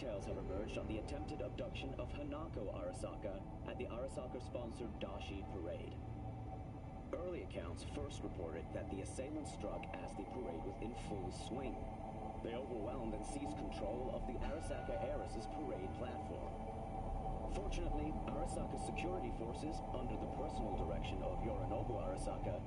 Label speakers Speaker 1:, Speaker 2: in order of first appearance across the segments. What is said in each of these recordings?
Speaker 1: details have emerged on the attempted abduction of Hanako Arasaka at the Arasaka-sponsored Dashi Parade. Early accounts first reported that the assailants struck as the parade was in full swing. They overwhelmed and seized control of the Arasaka heiress's parade platform. Fortunately, Arasaka security forces, under the personal direction of Yorinobu Arasaka,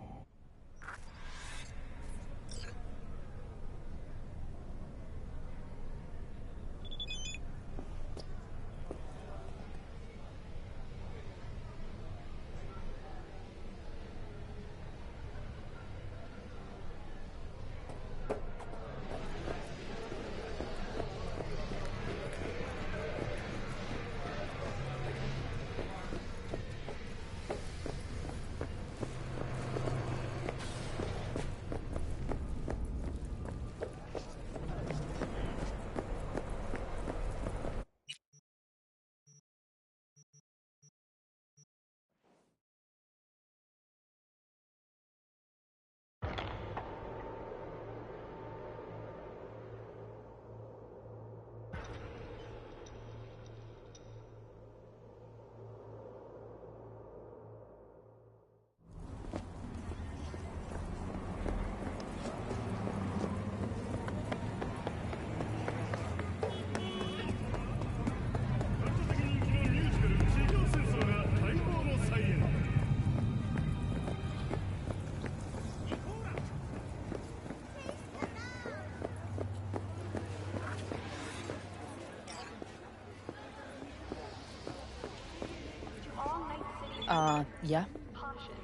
Speaker 2: Yeah?
Speaker 3: Caution.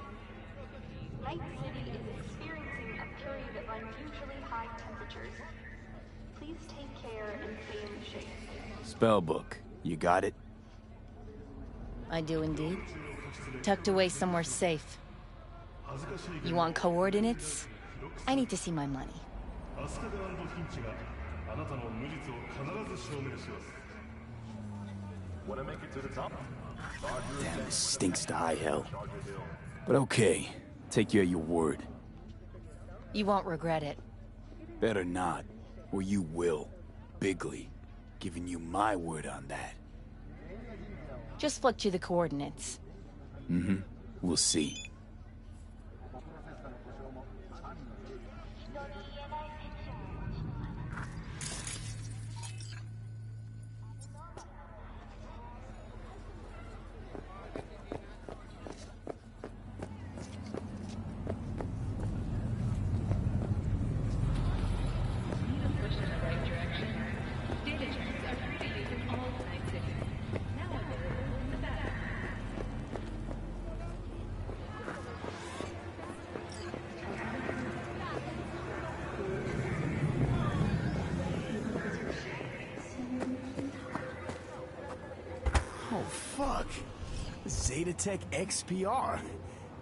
Speaker 3: Night City is experiencing a period of unusually high temperatures. Please take care and stay in the shade.
Speaker 4: Spellbook, you got it?
Speaker 2: I do indeed. Tucked away somewhere safe. You want coordinates? I need to see my money.
Speaker 5: Wanna make it to the top?
Speaker 4: Damn, this stinks to high hell. But okay, take you at your word.
Speaker 2: You won't regret it.
Speaker 4: Better not, or you will. Bigly. Giving you my word on that.
Speaker 2: Just flick you the coordinates.
Speaker 4: Mm-hmm. We'll see. Oh, fuck. Zetatech XPR.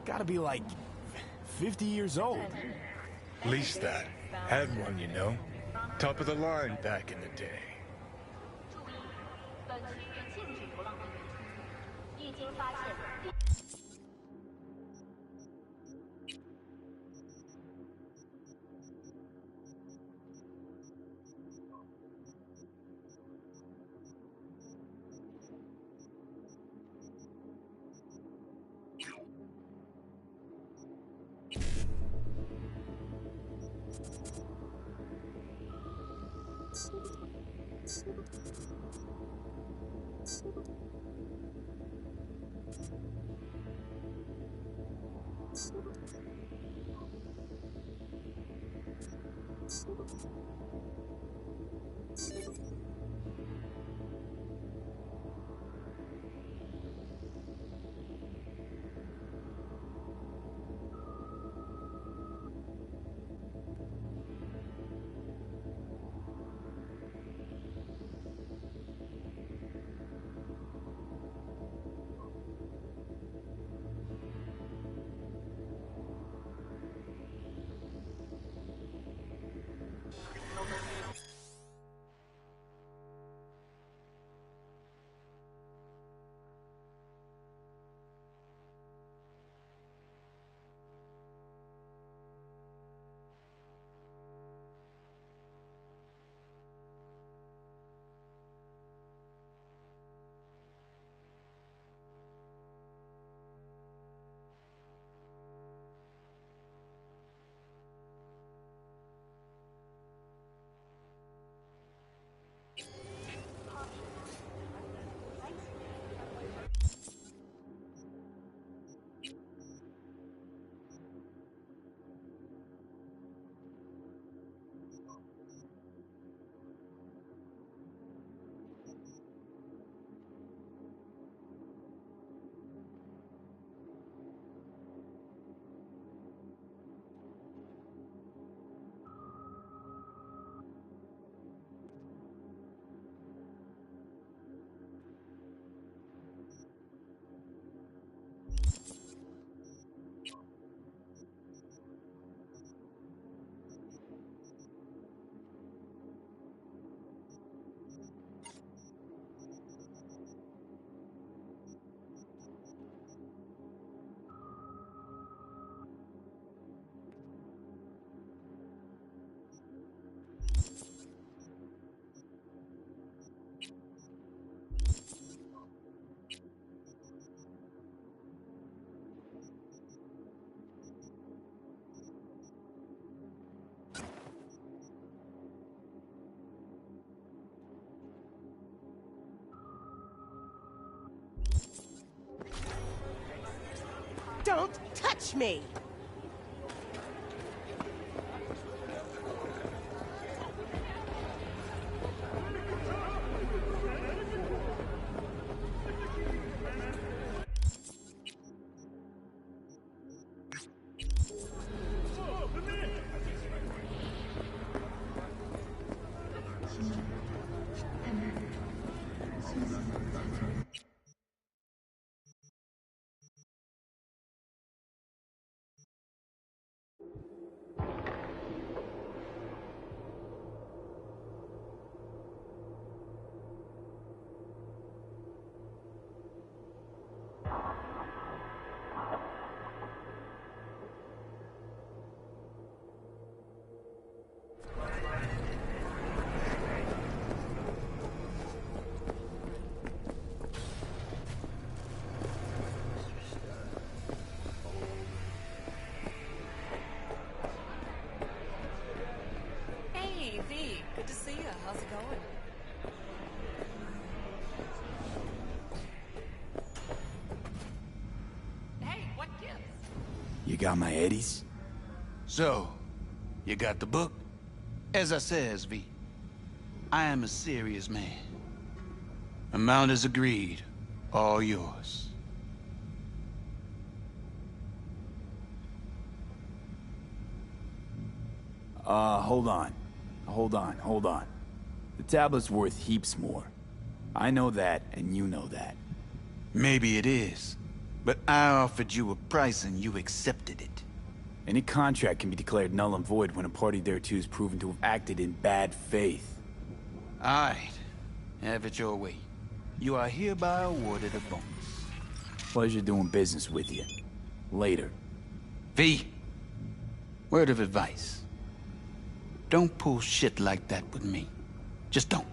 Speaker 4: Gotta be like 50 years old.
Speaker 6: At least that. Had one, you know. Top of the line back in the day.
Speaker 3: 本区域禁止流浪动物，一经发现。
Speaker 5: Don't touch me!
Speaker 7: Hey, V. Good to see you. How's it going? Hey, what gives?
Speaker 4: You got my eddies?
Speaker 8: So, you got the book? As I says, V, I am a serious man. Amount is agreed. All yours.
Speaker 4: Hold on. Hold on. The tablet's worth heaps more. I know that, and you know that.
Speaker 8: Maybe it is, but I offered you a price and you accepted it.
Speaker 4: Any contract can be declared null and void when a party thereto is proven to have acted in bad faith.
Speaker 8: Alright. Have it your way. You are hereby awarded a bonus.
Speaker 4: Pleasure doing business with you. Later.
Speaker 8: V, word of advice. Don't pull shit like that with me. Just don't.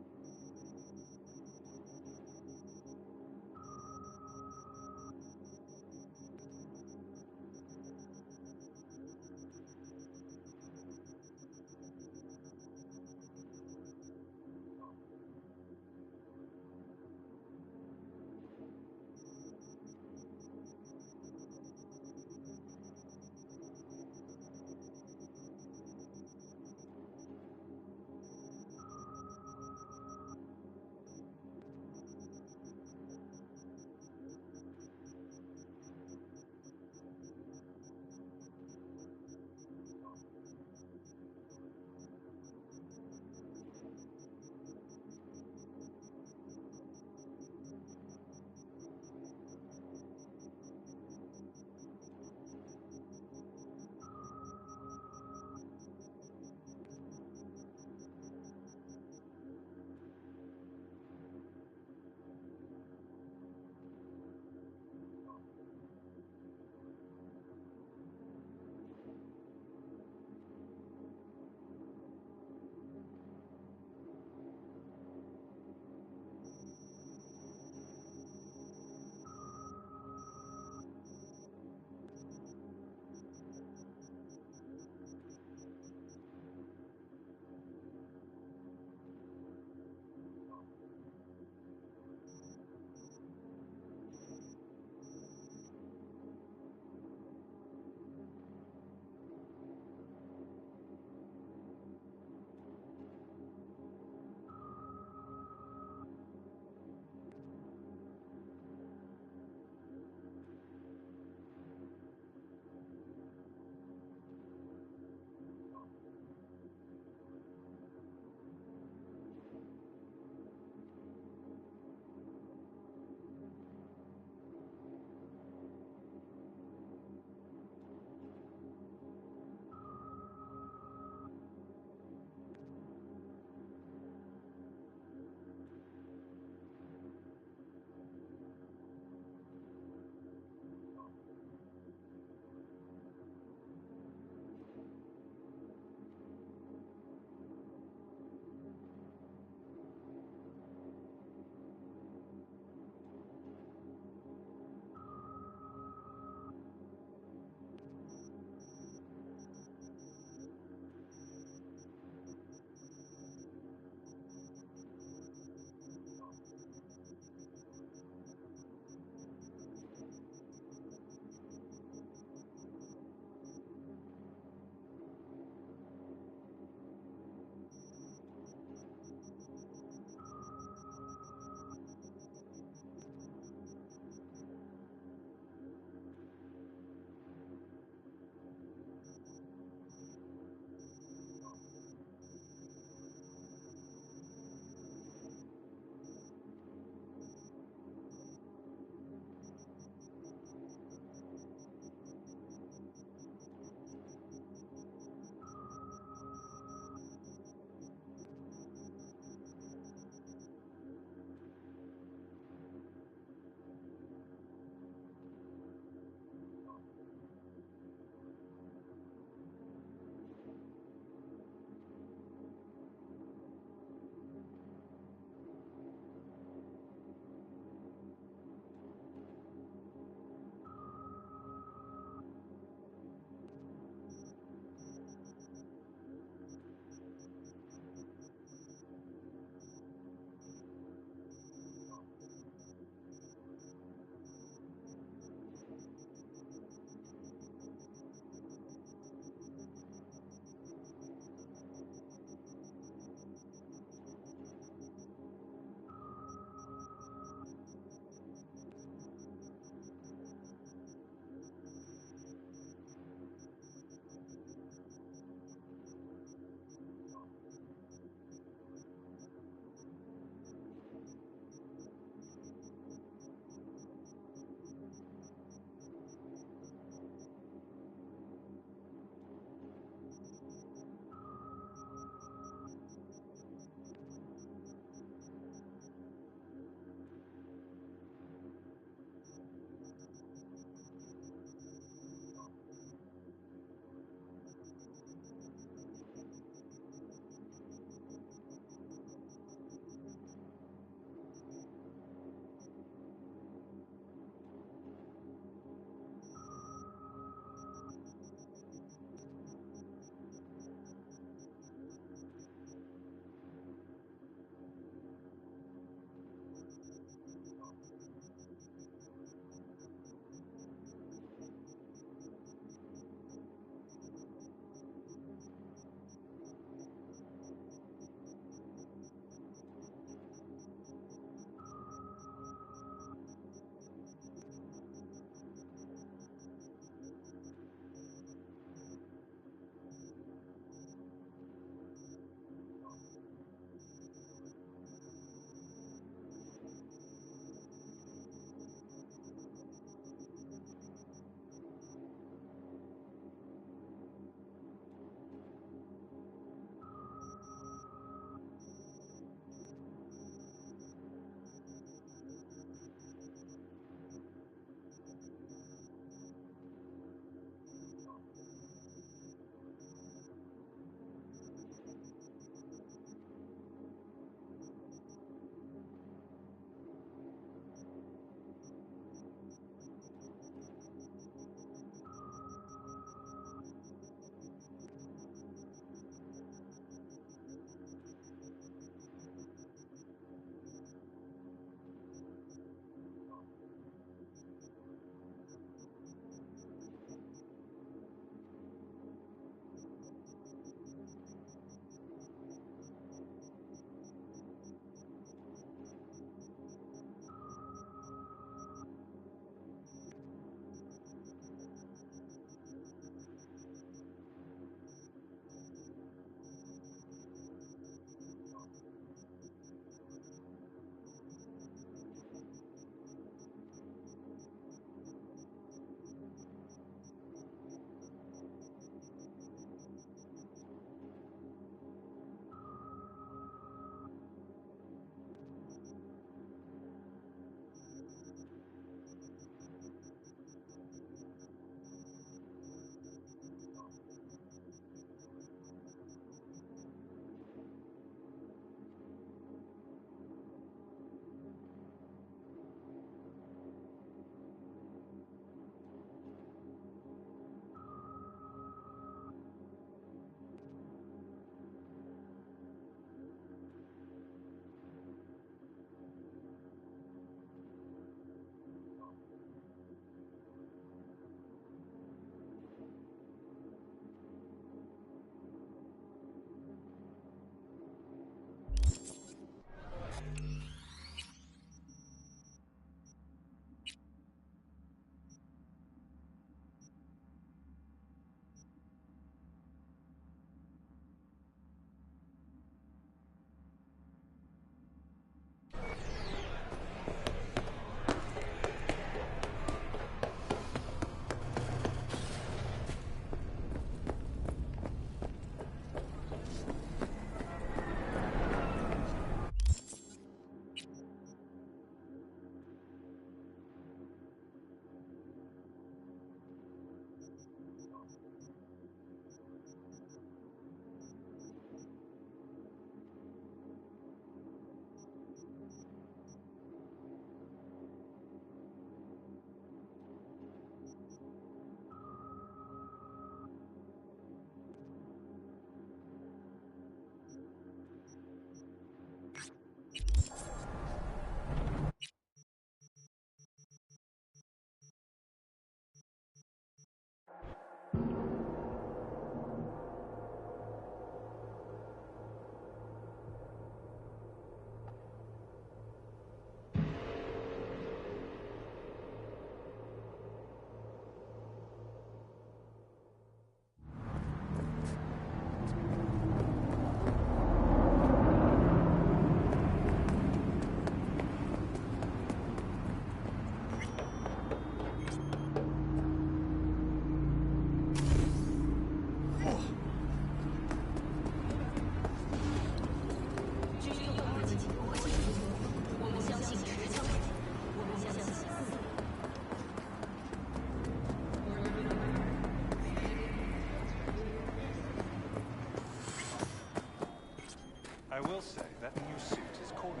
Speaker 5: I will say that new suit is cornered.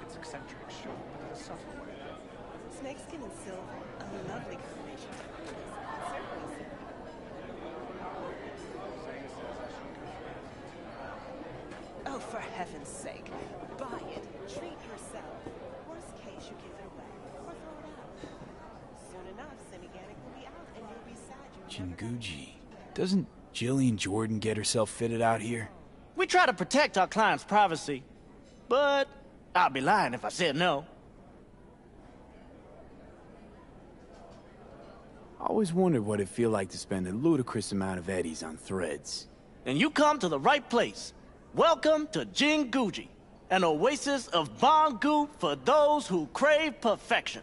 Speaker 5: It's eccentric, sure, but in a subtle way.
Speaker 9: Snakeskin and silver, a lovely combination. Certainly. Oh, for heaven's sake, buy it. Treat yourself. Worst case, you give it away or throw it out. Soon enough, Siniganic will be out, and you'll be sad you never got
Speaker 4: Chinguji. Doesn't Jillian Jordan get herself fitted out here?
Speaker 10: We try to protect our clients' privacy, but I'd be lying if I said no.
Speaker 4: I always wondered what it'd feel like to spend a ludicrous amount of eddies on threads.
Speaker 10: And you come to the right place. Welcome to Jinguji, an oasis of Bangu for those who crave perfection.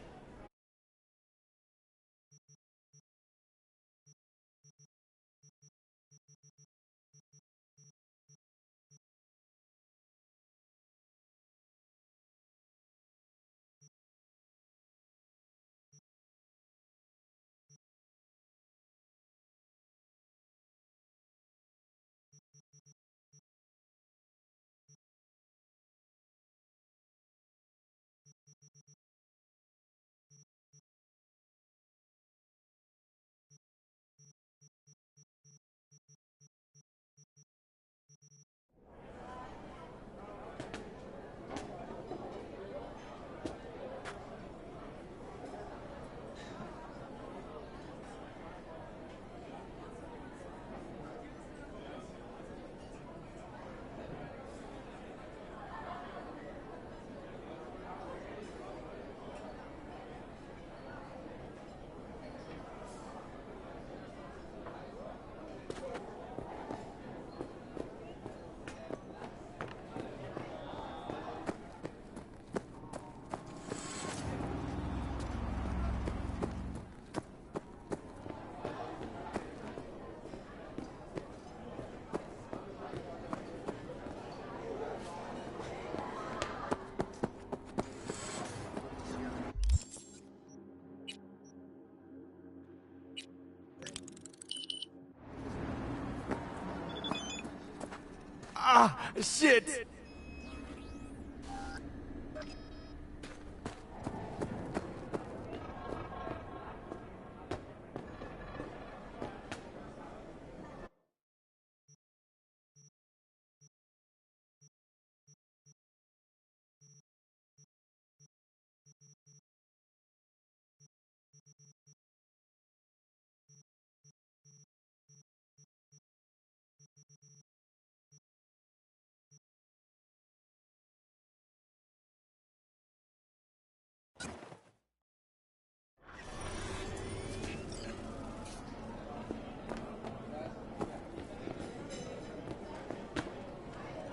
Speaker 4: Ah, shit!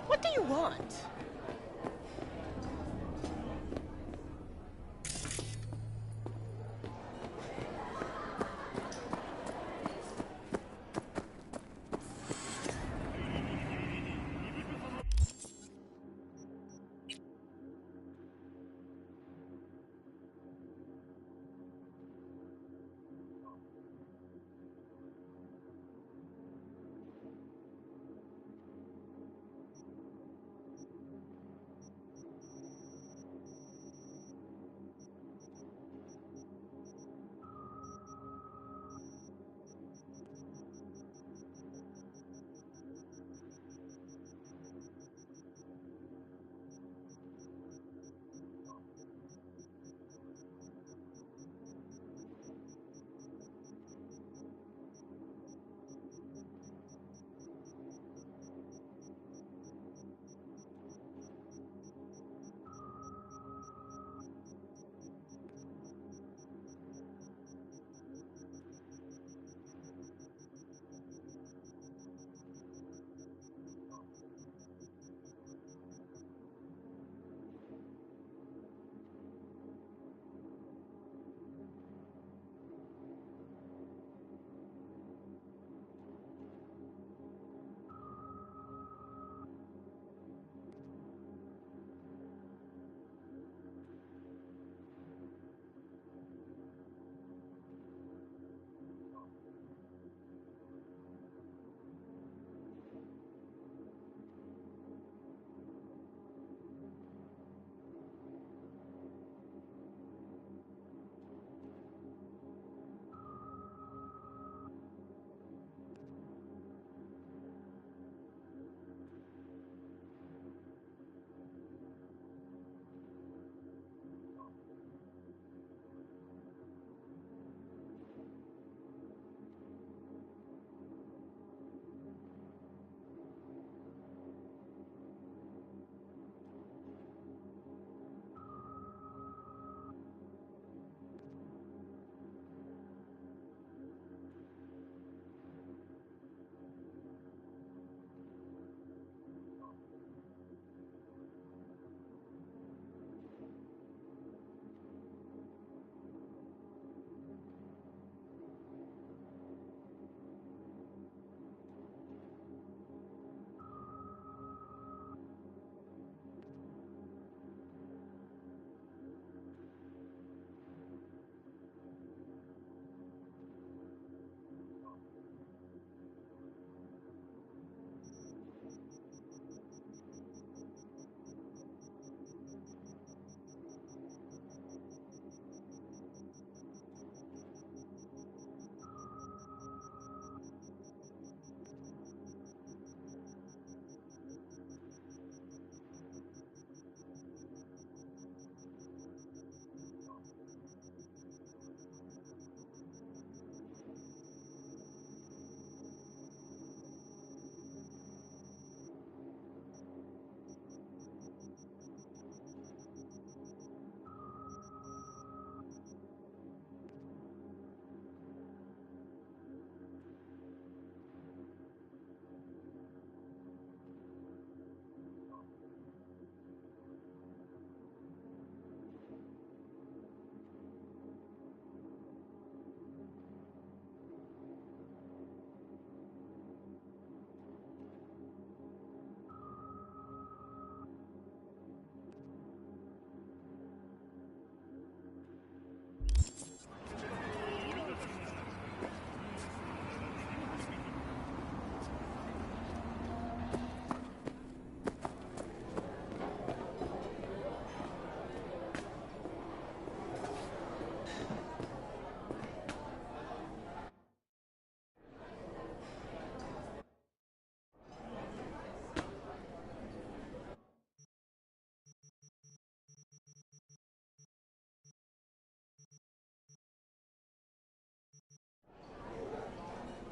Speaker 9: What do you want?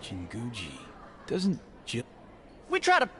Speaker 4: Jinguji doesn't just...
Speaker 10: We try to...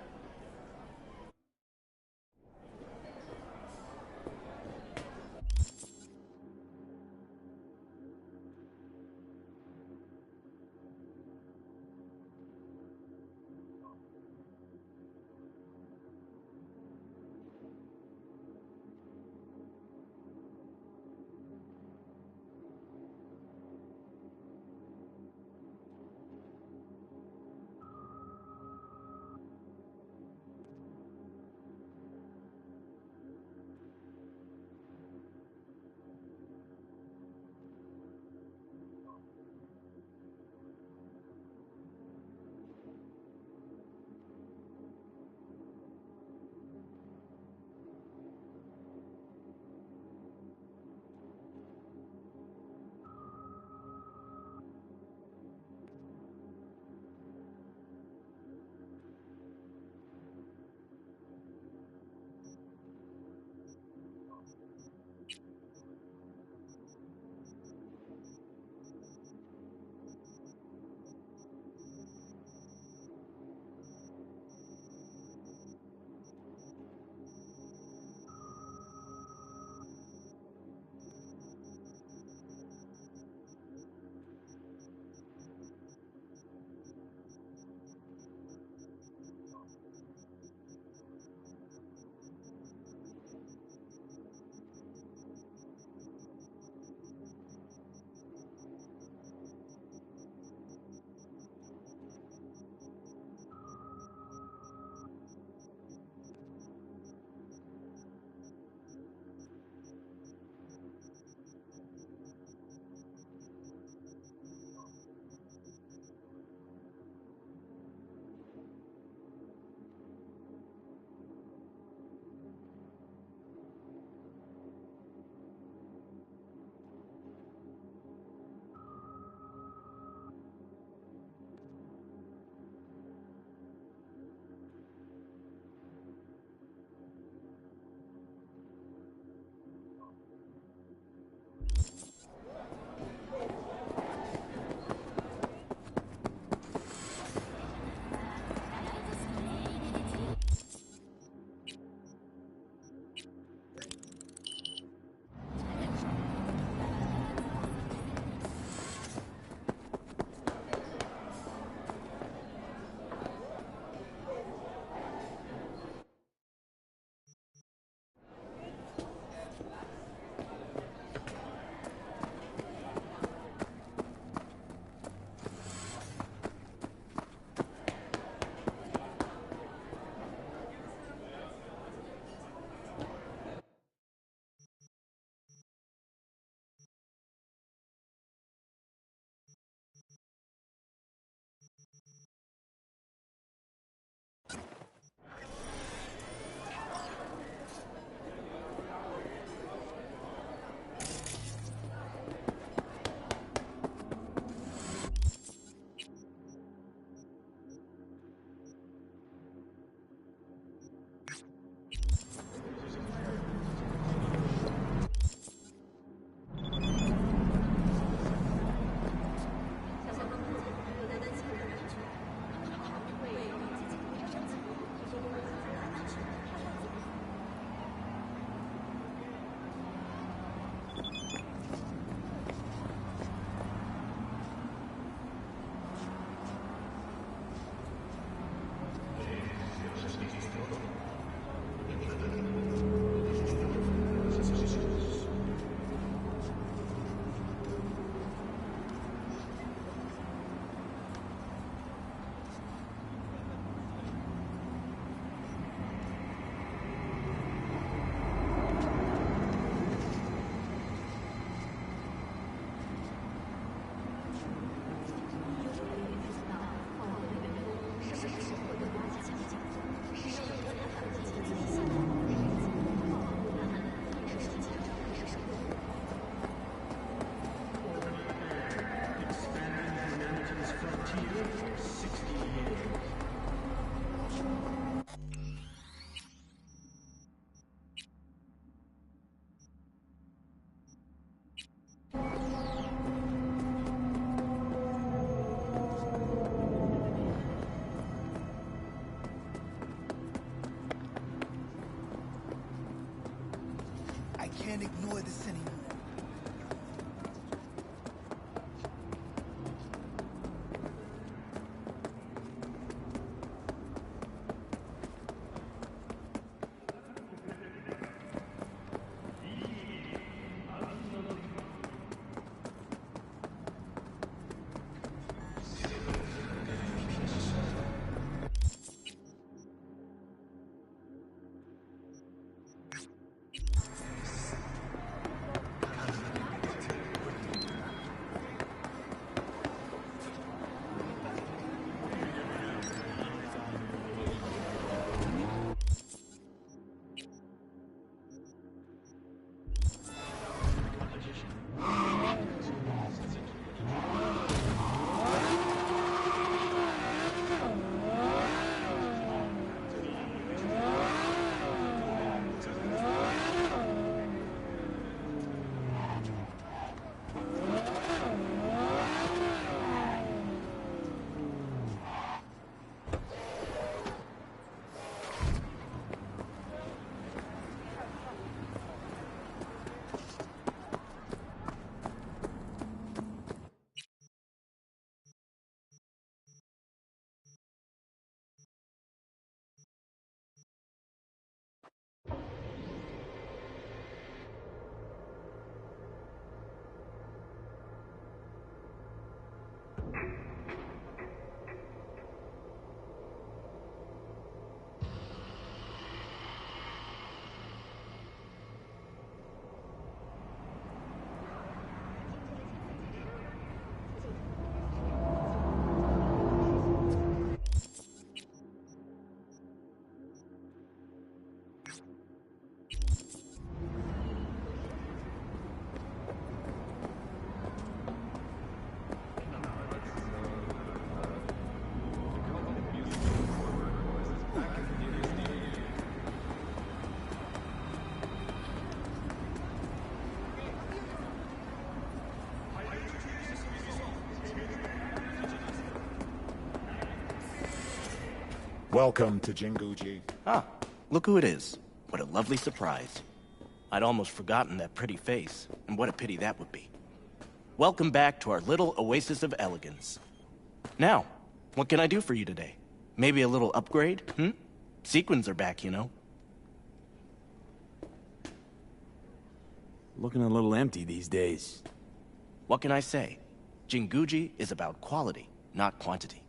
Speaker 11: can't ignore this anymore.
Speaker 12: Welcome to Jinguji.
Speaker 10: Ah, look who it is. What a lovely surprise. I'd almost forgotten that pretty face, and what a pity that would be. Welcome back to our little oasis of elegance. Now, what can I do for you today? Maybe a little upgrade, Sequins are back, you know.
Speaker 4: Looking a little empty these days.
Speaker 10: What can I say? Jinguji is about quality, not quantity.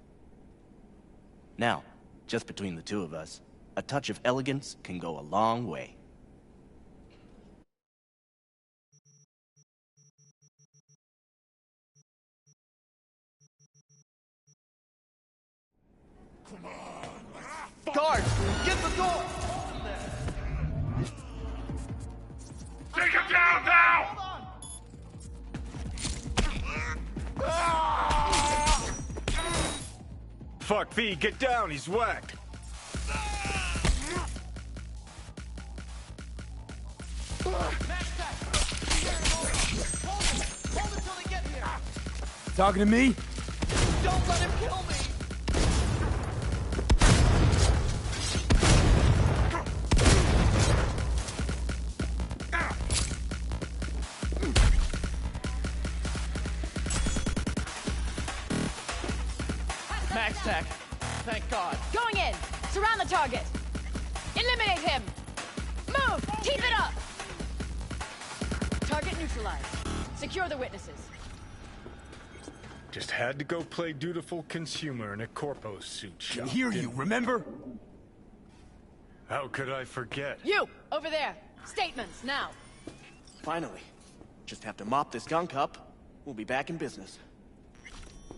Speaker 10: Now, just between the two of us, a touch of elegance can go a long way.
Speaker 11: Come on,
Speaker 10: Guard! Get the door!
Speaker 6: Take him down now! Fuck V, get down, he's whacked.
Speaker 10: Hold until they get here!
Speaker 4: Talking to me?
Speaker 10: Don't let him kill me! Max Tech. Thank God.
Speaker 2: Going in! Surround the target! Eliminate him! Move! Keep it up! Target neutralized. Secure the witnesses.
Speaker 6: Just had to go play dutiful consumer in a corpo suit shop.
Speaker 4: Can hear you, remember?
Speaker 6: How could I forget?
Speaker 2: You! Over there! Statements, now!
Speaker 10: Finally. Just have to mop this gunk up. We'll be back in business.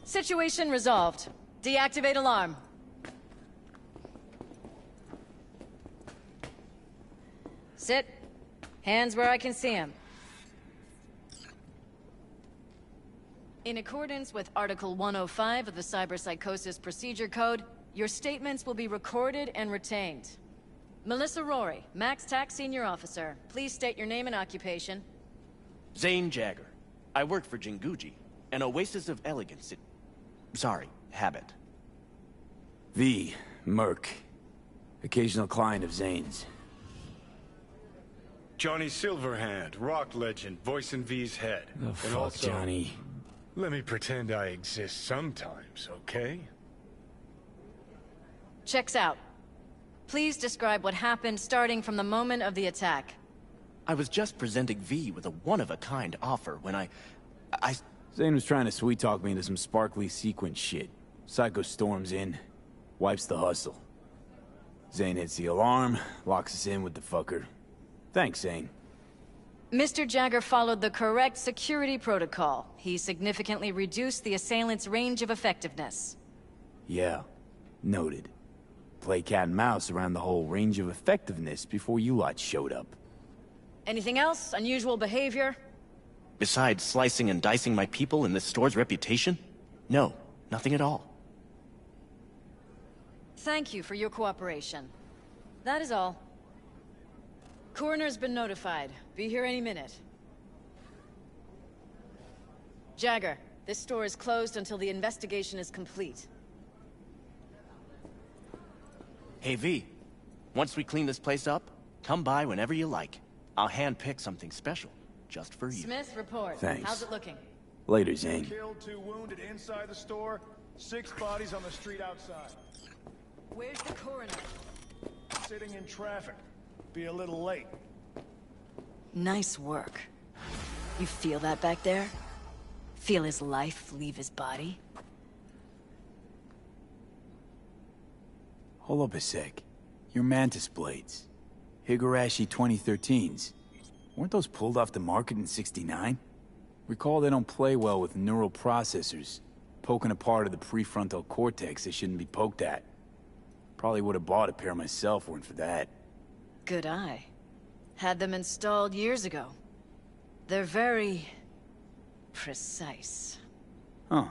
Speaker 2: Situation resolved. Deactivate alarm. Sit. Hands where I can see them. In accordance with Article 105 of the Cyberpsychosis Procedure Code, your statements will be recorded and retained. Melissa Rory, Max Tac Senior Officer. Please state your name and occupation.
Speaker 10: Zane Jagger. I work for Jinguji, an oasis of elegance. Sorry, habit.
Speaker 4: V. Merc. Occasional client of Zane's.
Speaker 6: Johnny Silverhand, rock legend, voicing V's head.
Speaker 4: The
Speaker 6: And
Speaker 4: fuck,
Speaker 6: also,
Speaker 4: Johnny?
Speaker 6: let me pretend I exist sometimes, okay?
Speaker 2: Checks out. Please describe what happened starting from the moment of the attack.
Speaker 10: I was just presenting V with a one-of-a-kind offer when I...
Speaker 4: Zane was trying to sweet-talk me into some sparkly sequence shit. Psycho storms in, wipes the hustle. Zane hits the alarm, locks us in with the fucker. Thanks, Zane.
Speaker 2: Mr. Jagger followed the correct security protocol. He significantly reduced the assailant's range of effectiveness.
Speaker 4: Yeah, noted. Play cat and mouse around the whole range of effectiveness before you lot showed up.
Speaker 2: Anything else? Unusual behavior?
Speaker 10: Besides slicing and dicing my people and this store's reputation? No, nothing at all.
Speaker 2: Thank you for your cooperation. That is all. Coroner's been notified. Be here any minute. Jagger, this store is closed until the investigation is complete.
Speaker 10: Hey V, once we clean this place up, come by whenever you like. I'll hand-pick something special, just for you.
Speaker 2: Smith, report.
Speaker 4: Thanks.
Speaker 2: How's it looking?
Speaker 4: Later, Zane.
Speaker 5: Killed, 2 wounded inside the store, 6 bodies on the street outside.
Speaker 2: Where's the coroner?
Speaker 5: Sitting in traffic. Be a little late.
Speaker 2: Nice work. You feel that back there? Feel his life leave his body?
Speaker 4: Hold up a sec. Your Mantis blades. Higurashi 2013s. Weren't those pulled off the market in '69? Recall they don't play well with neural processors. Poking a part of the prefrontal cortex they shouldn't be poked at. Probably would have bought a pair myself weren't for that.
Speaker 2: Good eye. Had them installed years ago. They're very... precise.
Speaker 4: Huh.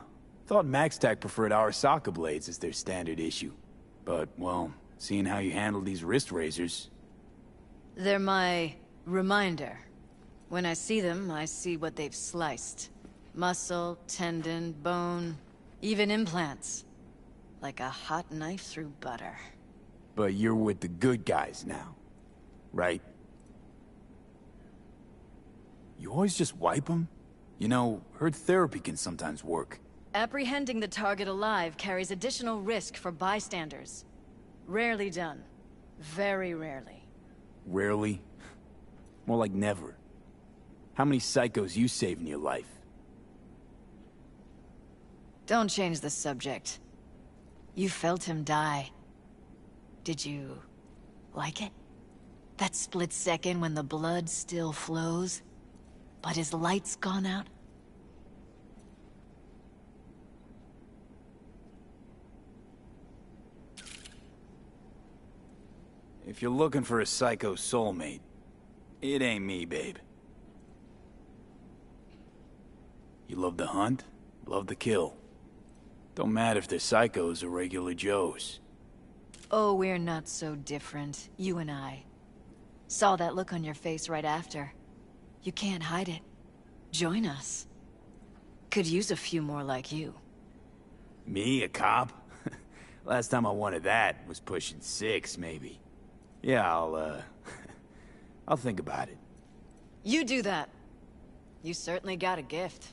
Speaker 4: Thought MaxTac preferred Arasaka blades as their standard issue. But, well, seeing how you handle these wrist razors...
Speaker 2: They're my... reminder. When I see them, I see what they've sliced. Muscle, tendon, bone, even implants. Like a hot knife through butter.
Speaker 4: But you're with the good guys now, right? You always just wipe them? You know, heard therapy can sometimes work.
Speaker 2: Apprehending the target alive carries additional risk for bystanders. Rarely done. Very rarely.
Speaker 4: Rarely? More like never. How many psychos you saved in your life?
Speaker 2: Don't change the subject. You felt him die. Did you... like it? That split second when the blood still flows, but his light's gone out?
Speaker 4: If you're looking for a psycho soulmate, it ain't me, babe. You love to hunt, love to kill. Don't matter if they're psychos or regular Joes.
Speaker 2: Oh, we're not so different, you and I. Saw that look on your face right after. You can't hide it. Join us. Could use a few more like you.
Speaker 4: Me, a cop? Last time I wanted that was pushing 6, maybe. Yeah, I'll think about it.
Speaker 2: You do that. You certainly got a gift.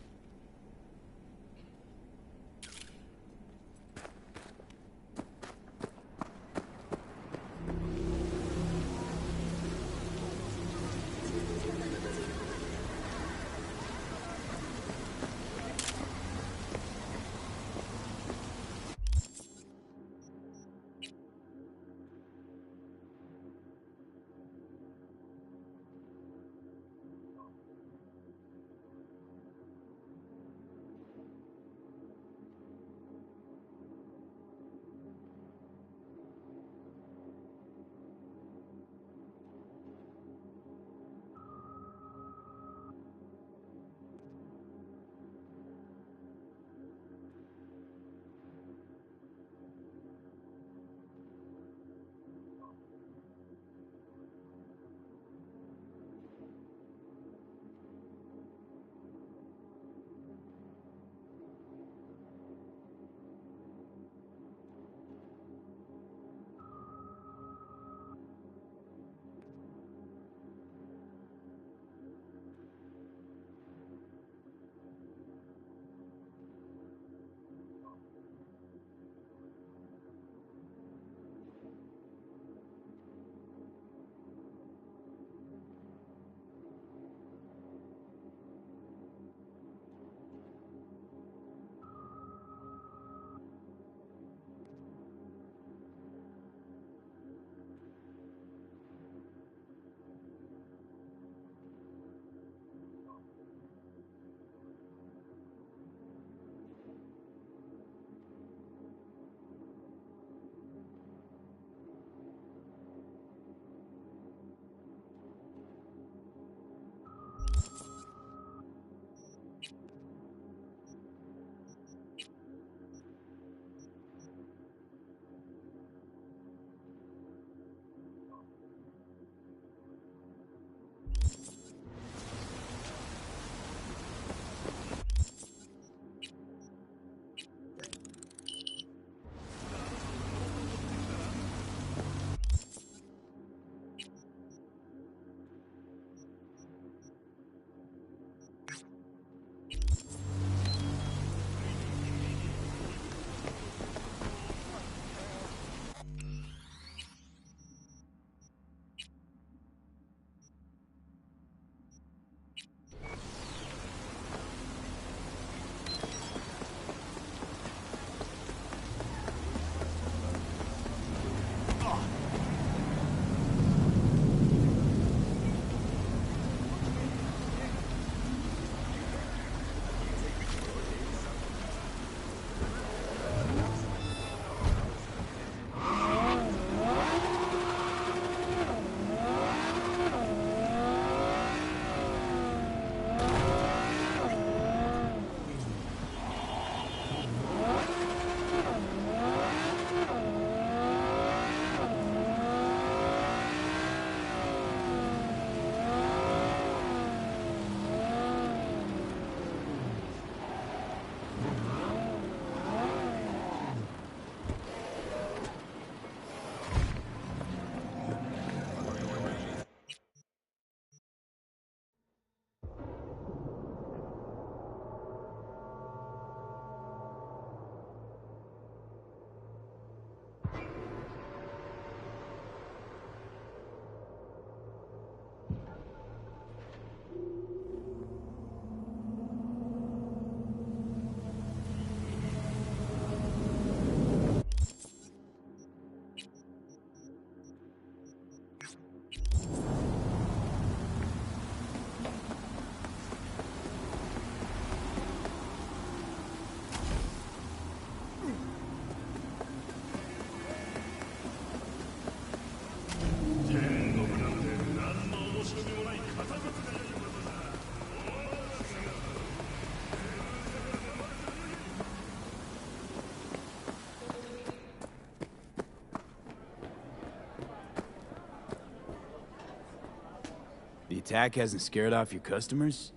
Speaker 4: The attack hasn't scared off your customers?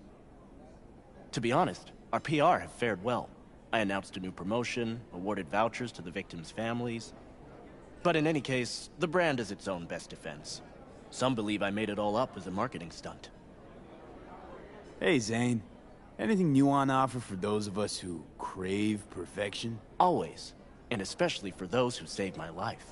Speaker 10: To be honest, our PR have fared well. I announced a new promotion, awarded vouchers to the victims' families. But in any case, the brand is its own best defense. Some believe I made it all up as a marketing stunt.
Speaker 4: Hey, Zane. Anything new on offer for those of us who crave perfection?
Speaker 10: Always. And especially for those who saved my life.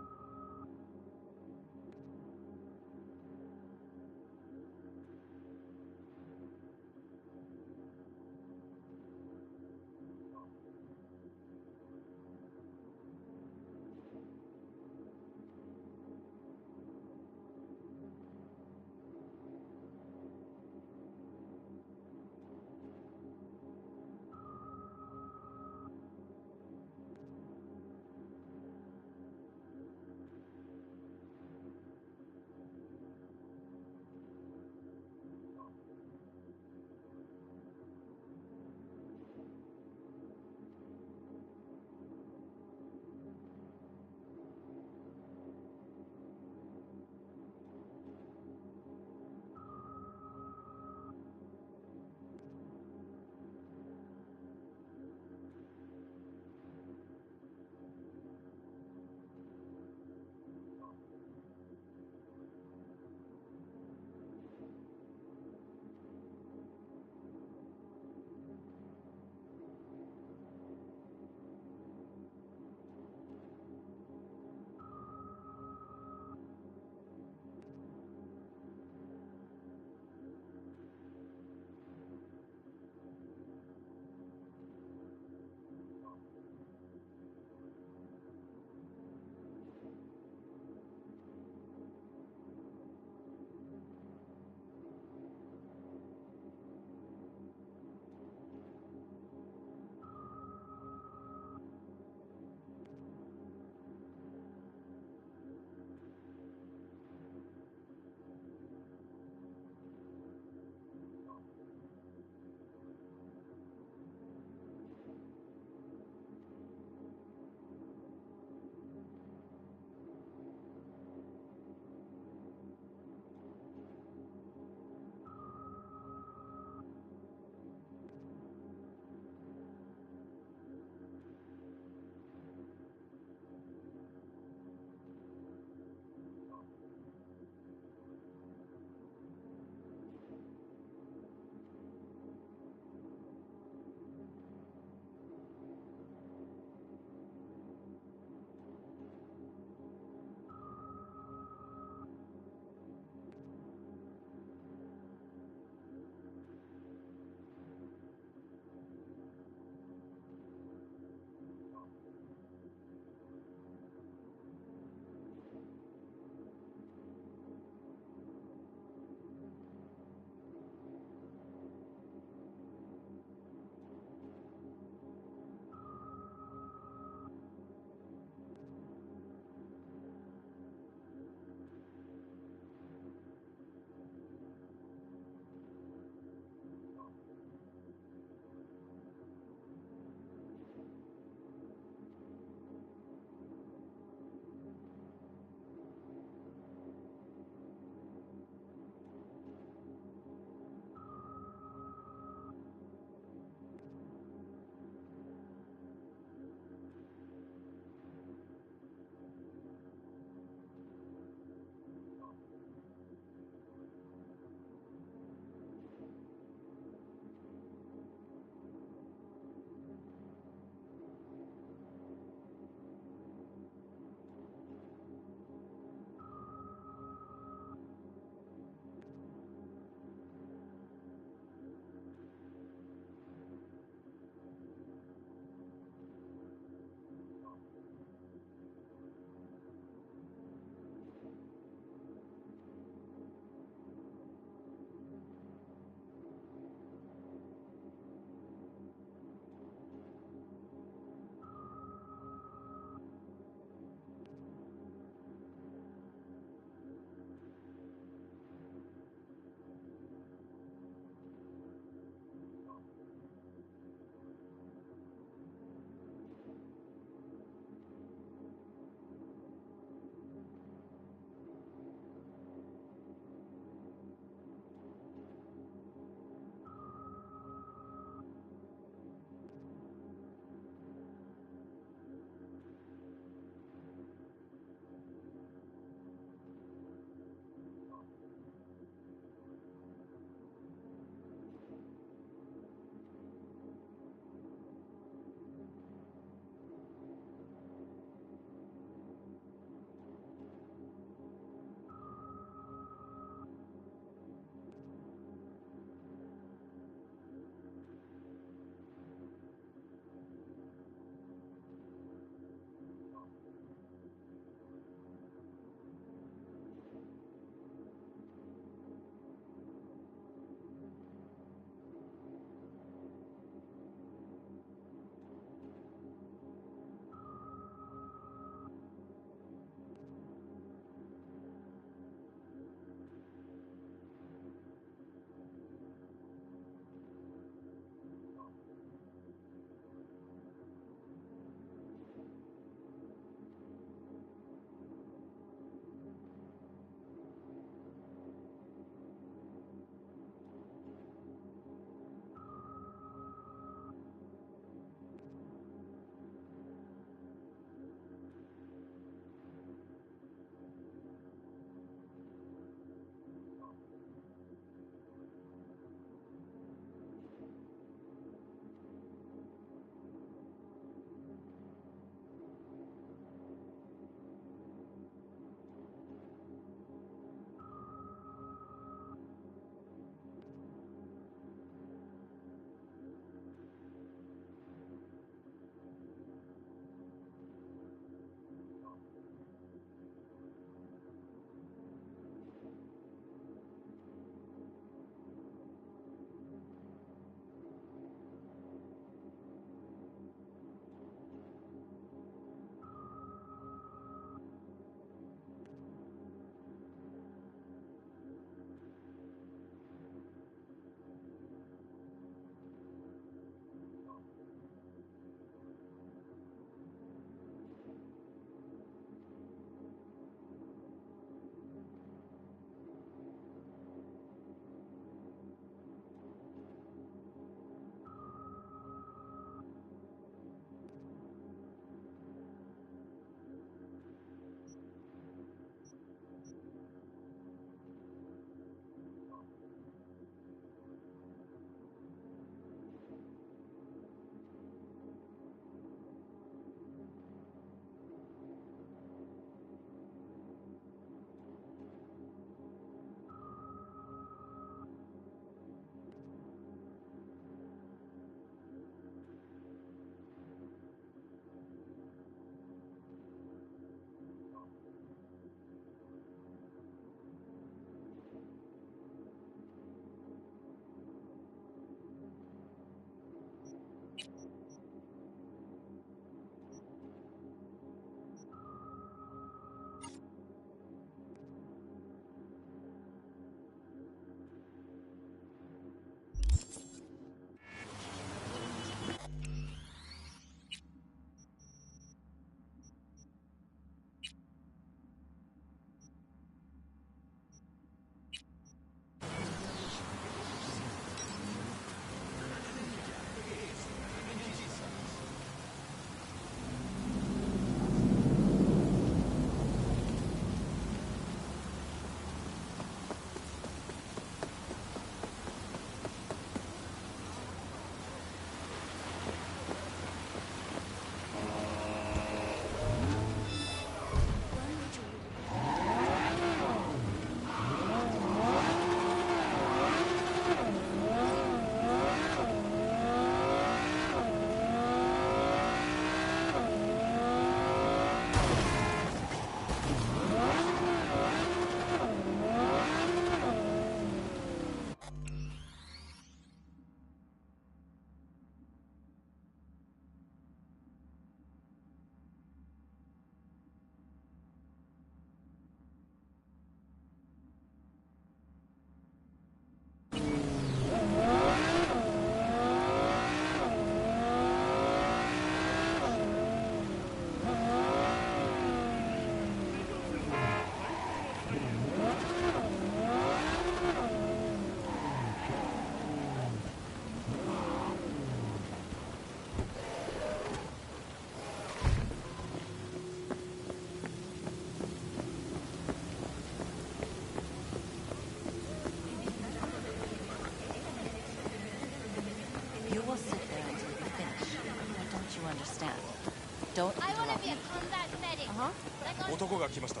Speaker 5: 男が来ました。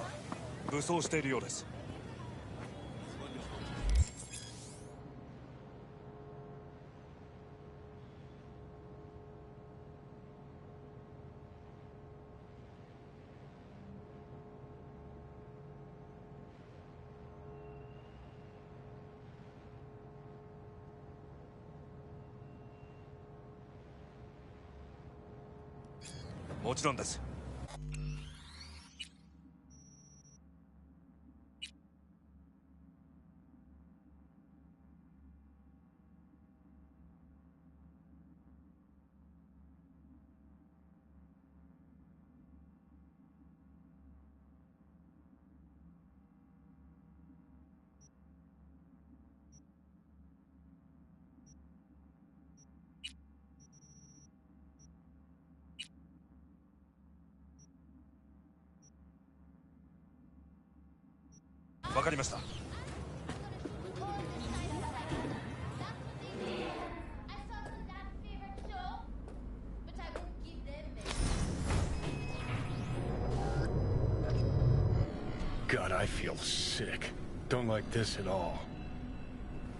Speaker 5: 武装しているようです。もちろんです。わかりました。
Speaker 6: God, I feel sick. Don't like this at all.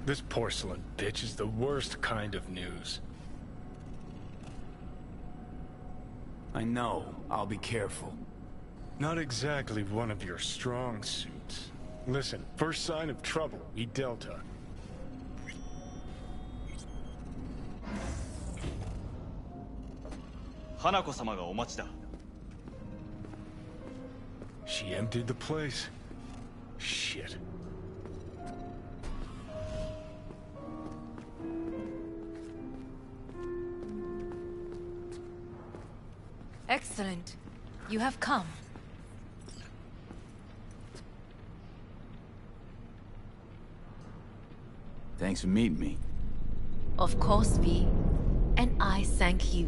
Speaker 6: This porcelain bitch is the worst kind of news.
Speaker 4: I know. I'll be careful.
Speaker 6: Not exactly one of your strong suits. Listen, first sign of trouble, we Delta.
Speaker 13: Hanako-sama ga omachi da.
Speaker 6: She emptied the place. Shit.
Speaker 2: Excellent. You have come.
Speaker 4: Thanks for meeting me.
Speaker 14: Of course, V. And I thank you.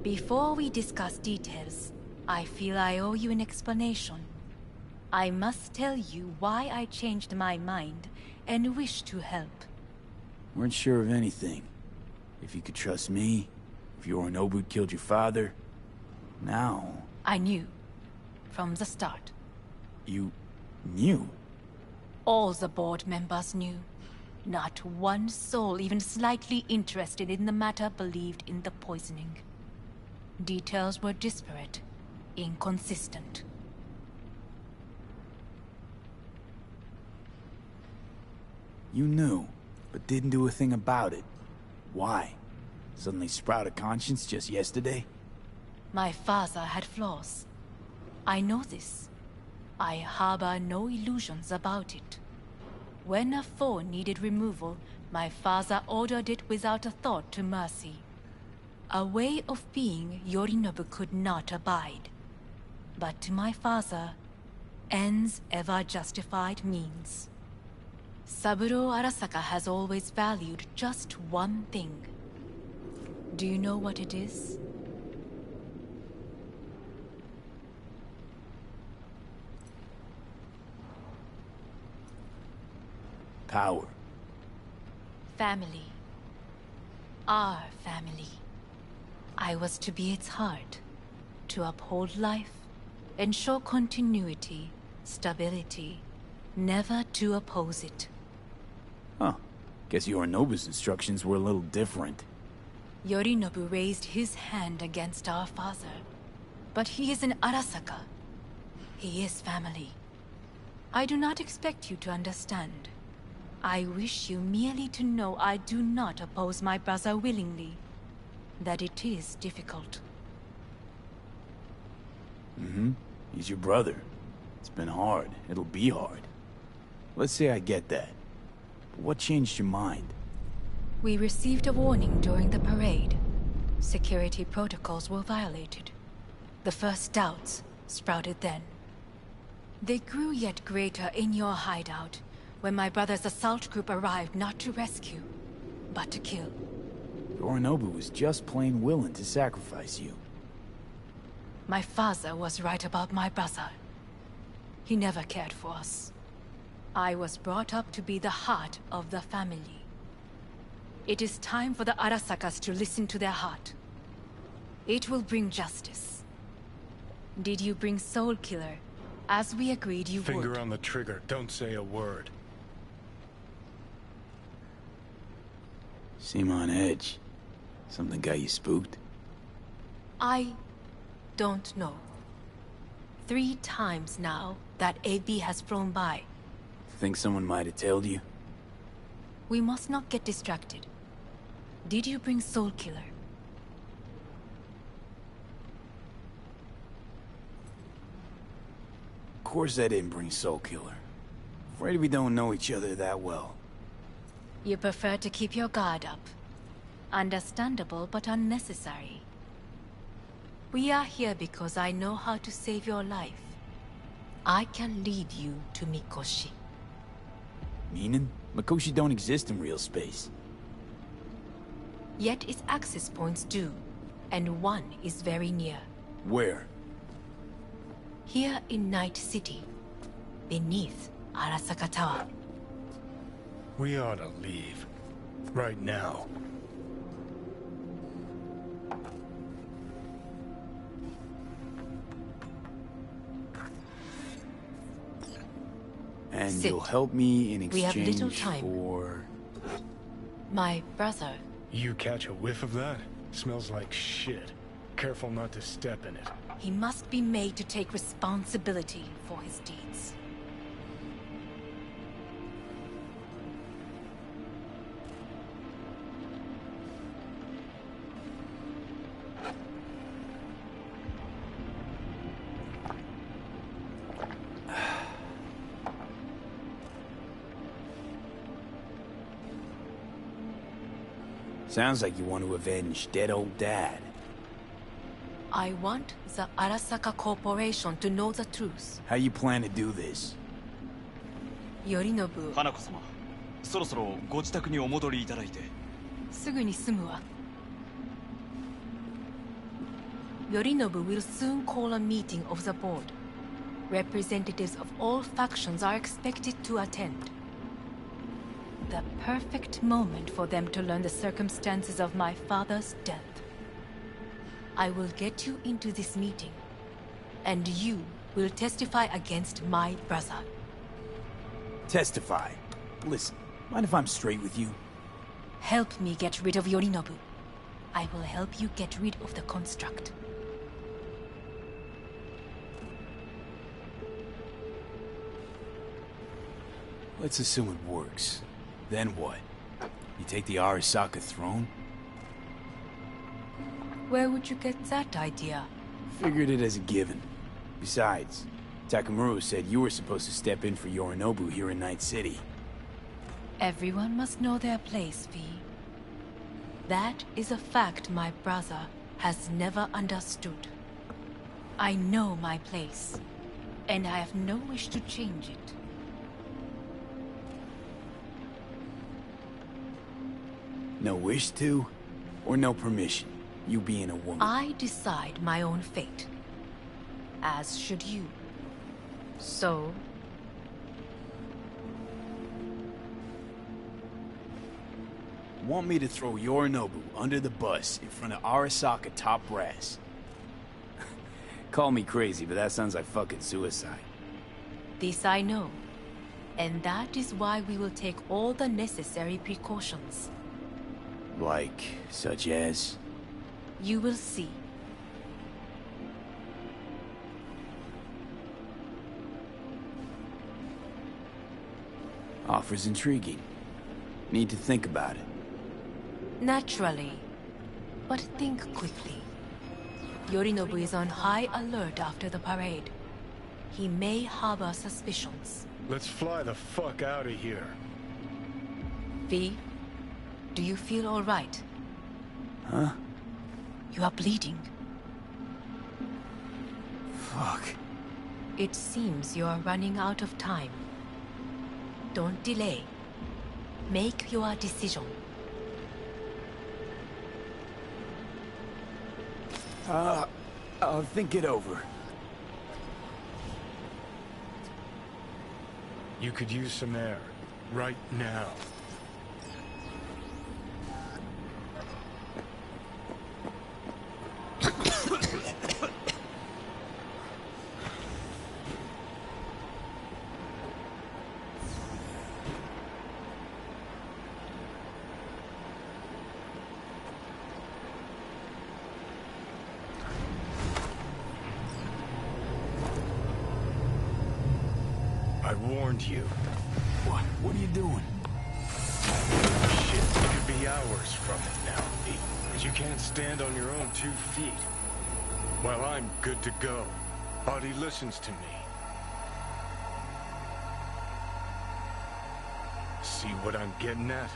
Speaker 14: Before we discuss details, I feel I owe you an explanation. I must tell you why I changed my mind and wish to help.
Speaker 4: Weren't sure of anything. If you could trust me, if Yorinobu killed your father. Now...
Speaker 14: I knew. From the start.
Speaker 4: You... knew?
Speaker 14: All the board members knew. Not one soul even slightly interested in the matter believed in the poisoning. Details were disparate, inconsistent.
Speaker 4: You knew, but didn't do a thing about it. Why? Suddenly sprout a conscience just yesterday?
Speaker 14: My father had flaws. I know this. I harbor no illusions about it. When a foe needed removal, my father ordered it without a thought to mercy. A way of being Yorinobu could not abide. But to my father, ends ever justified means. Saburo Arasaka has always valued just one thing. Do you know what it is?
Speaker 4: Power.
Speaker 14: Family. Our family. I was to be its heart, to uphold life, ensure continuity, stability, never to oppose it.
Speaker 4: Huh. Guess Yorinobu's instructions were a little different.
Speaker 14: Yorinobu raised his hand against our father. But he is an Arasaka. He is family. I do not expect you to understand. I wish you merely to know I do not oppose my brother willingly. That it is difficult.
Speaker 4: Mm-hmm. He's your brother. It's been hard. It'll be hard. Let's say I get that. But what changed your mind?
Speaker 14: We received a warning during the parade. Security protocols were violated. The first doubts sprouted then. They grew yet greater in your hideout, when my brother's assault group arrived not to rescue, but to kill.
Speaker 4: Yorinobu was just plain willing to sacrifice you.
Speaker 14: My father was right about my brother. He never cared for us. I was brought up to be the heart of the family. It is time for the Arasakas to listen to their heart. It will bring justice. Did you bring Soul Killer, As we agreed you
Speaker 6: Finger
Speaker 14: would.
Speaker 6: on the trigger. Don't say a word.
Speaker 4: Seem on edge. Something got you spooked?
Speaker 14: I don't know. 3 times now that AV has flown by.
Speaker 4: Think someone might have tailed you?
Speaker 14: We must not get distracted. Did you bring Soul Killer?
Speaker 4: Of course I didn't bring Soul Killer. Afraid we don't know each other that well.
Speaker 14: You prefer to keep your guard up. Understandable, but unnecessary. We are here because I know how to save your life. I can lead you to Mikoshi.
Speaker 4: Meaning? Mikoshi don't exist in real space.
Speaker 14: Yet its access points do, and one is very near.
Speaker 4: Where?
Speaker 14: Here in Night City, beneath Arasaka Tower.
Speaker 6: We ought to leave. Right now.
Speaker 4: And
Speaker 14: Sit.
Speaker 4: you'll help me in
Speaker 14: We have
Speaker 4: exchange
Speaker 14: little time.
Speaker 4: for...
Speaker 14: My brother.
Speaker 6: You catch a whiff of that? Smells like shit. Careful not to step in it.
Speaker 14: He must be made to take responsibility for his deeds.
Speaker 4: Sounds like you want to avenge dead old dad.
Speaker 14: I want the Arasaka Corporation to know the truth.
Speaker 4: How you plan to do this?
Speaker 14: Yorinobu,
Speaker 13: 花子様、そろそろご自宅にお戻りいただいて。
Speaker 14: すぐに済むわ。Yorinobu will soon call a meeting of the board. Representatives of all factions are expected to attend. The perfect moment for them to learn the circumstances of my father's death. I will get you into this meeting, and you will testify against my brother.
Speaker 4: Testify. Listen, mind if I'm straight with you?
Speaker 14: Help me get rid of Yorinobu. I will help you get rid of the construct.
Speaker 4: Let's assume it works. Then what? You take the Arasaka throne?
Speaker 14: Where would you get that idea?
Speaker 4: Figured it as a given. Besides, Takamura said you were supposed to step in for Yorinobu here in Night City.
Speaker 14: Everyone must know their place, V. That is a fact my brother has never understood. I know my place, and I have no wish to change it.
Speaker 4: No wish to? Or no permission? You being a woman?
Speaker 14: I decide my own fate. As should you. So...
Speaker 4: Want me to throw Yorinobu under the bus in front of Arasaka top brass? Call me crazy, but that sounds like fucking suicide.
Speaker 14: This I know. And that is why we will take all the necessary precautions.
Speaker 4: Like, such as?
Speaker 14: You will see.
Speaker 4: Offers intriguing. Need to think about it.
Speaker 14: Naturally. But think quickly. Yorinobu is on high alert after the parade. He may harbor suspicions.
Speaker 6: Let's fly the fuck out of here.
Speaker 14: V, do you feel all right?
Speaker 4: Huh?
Speaker 14: You are bleeding.
Speaker 4: Fuck.
Speaker 14: It seems you are running out of time. Don't delay. Make your decision.
Speaker 4: I'll think it over.
Speaker 6: You could use some air. Right now. warned you.
Speaker 4: What? What are you doing?
Speaker 6: Shit, it could be hours from it now, V. But you can't stand on your own 2 feet. Well, I'm good to go. Body listens to me. See what I'm getting at?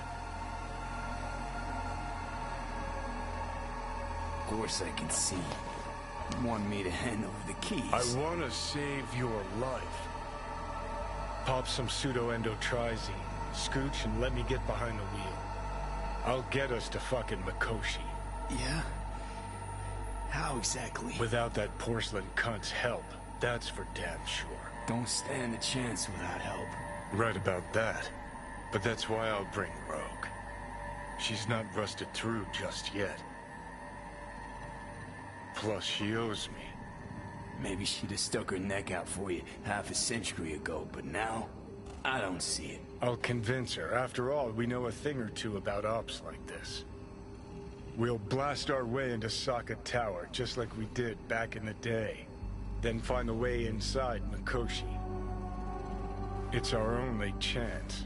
Speaker 4: Of course I can see. You want me to hand over the keys.
Speaker 6: I want to save your life. Pop some pseudo-endotrizine, scooch, and let me get behind the wheel. I'll get us to fucking Mikoshi.
Speaker 4: Yeah? How exactly?
Speaker 6: Without that porcelain cunt's help, that's for damn sure.
Speaker 4: Don't stand a chance without help.
Speaker 6: Right about that. But that's why I'll bring Rogue. She's not rusted through just yet. Plus, she owes me.
Speaker 4: Maybe she'd have stuck her neck out for you half a century ago, but now, I don't see it.
Speaker 6: I'll convince her. After all, we know a thing or two about ops like this. We'll blast our way into Sokka Tower, just like we did back in the day. Then find a way inside Mikoshi. It's our only chance.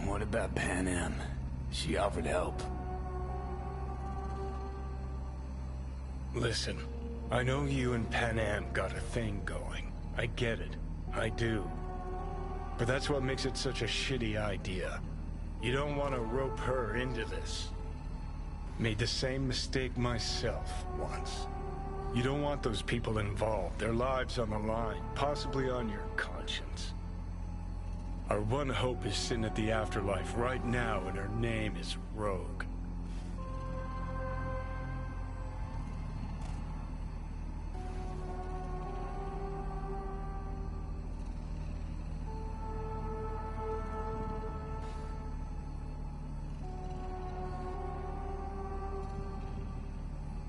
Speaker 4: What about Pan Am? She offered help.
Speaker 6: Listen, I know you and Pan Am got a thing going. I get it. I do. But that's what makes it such a shitty idea. You don't want to rope her into this. Made the same mistake myself once. You don't want those people involved, their lives on the line, possibly on your conscience. Our one hope is sitting at the afterlife right now, and her name is Rogue.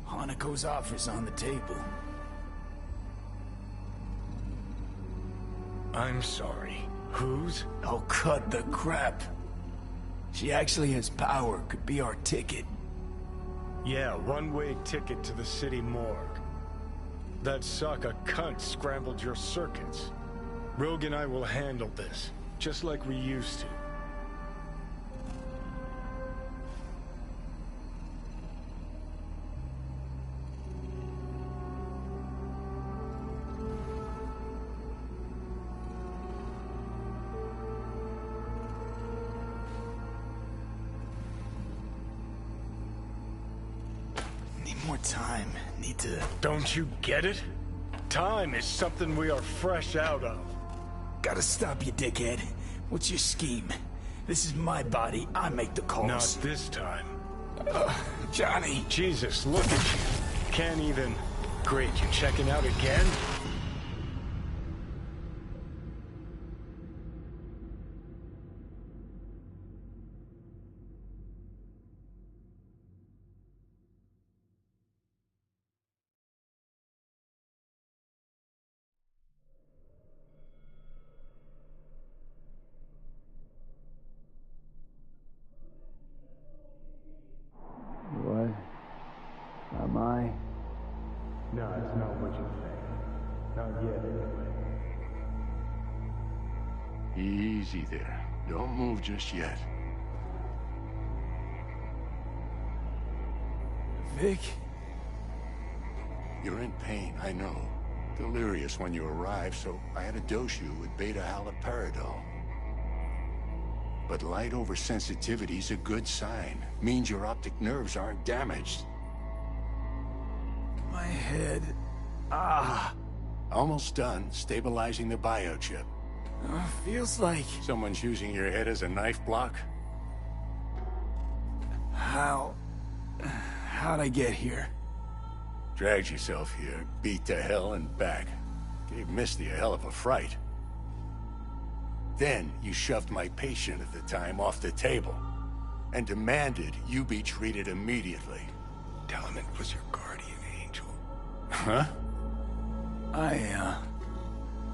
Speaker 4: Hanako's offer's on the table.
Speaker 6: I'm sorry. Whose?
Speaker 4: Oh, cut the crap. She actually has power, could be our ticket.
Speaker 6: Yeah, one-way ticket to the city morgue. That Sokka cunt scrambled your circuits. Rogue and I will handle this, just like we used to.
Speaker 4: More time. Need to...
Speaker 6: Don't you get it? Time is something we are fresh out of.
Speaker 4: Gotta stop you, dickhead. What's your scheme? This is my body. I make the calls.
Speaker 6: Not this time.
Speaker 4: Johnny.
Speaker 6: Jesus, look at you. Can't even... Great, you checking out again?
Speaker 4: What? Am I?
Speaker 6: No, it's not what you think. Not yet, anyway.
Speaker 12: Easy there. Don't move just yet.
Speaker 4: Vic?
Speaker 12: You're in pain, I know. Delirious when you arrived, so I had to dose you with beta-haloperidol. But light oversensitivity's a good sign. Means your optic nerves aren't damaged.
Speaker 4: My head...
Speaker 12: Almost done stabilizing the biochip.
Speaker 4: Feels like...
Speaker 12: Someone's using your head as a knife block?
Speaker 4: How'd I get here?
Speaker 12: Dragged yourself here, beat to hell and back. Gave Misty a hell of a fright. Then you shoved my patient at the time off the table and demanded you be treated immediately.
Speaker 6: Tell him it was your guardian angel.
Speaker 12: Huh?
Speaker 4: I,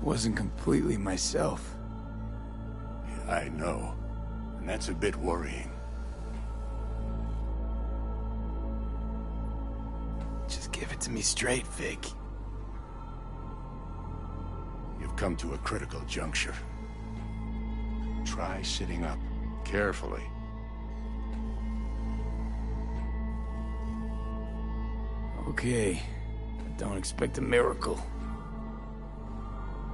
Speaker 4: wasn't completely myself.
Speaker 12: Yeah, I know. And that's a bit worrying.
Speaker 4: to me straight, Vic.
Speaker 12: You've come to a critical juncture. Try sitting up, carefully.
Speaker 4: Okay. Don't expect a miracle.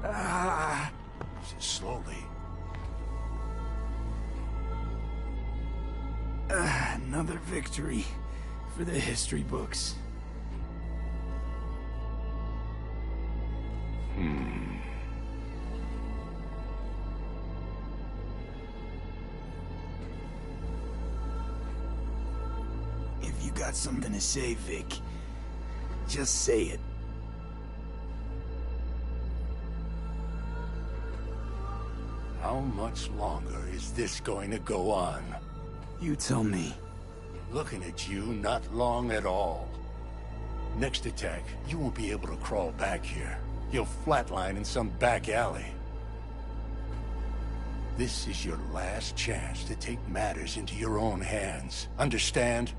Speaker 12: Just slowly.
Speaker 4: Another victory for the history books. If you got something to say, Vic, just say it.
Speaker 12: How much longer is this going to go on?
Speaker 4: You tell me.
Speaker 12: Looking at you, not long at all. Next attack, you won't be able to crawl back here. You'll flatline in some back alley. This is your last chance to take matters into your own hands. Understand?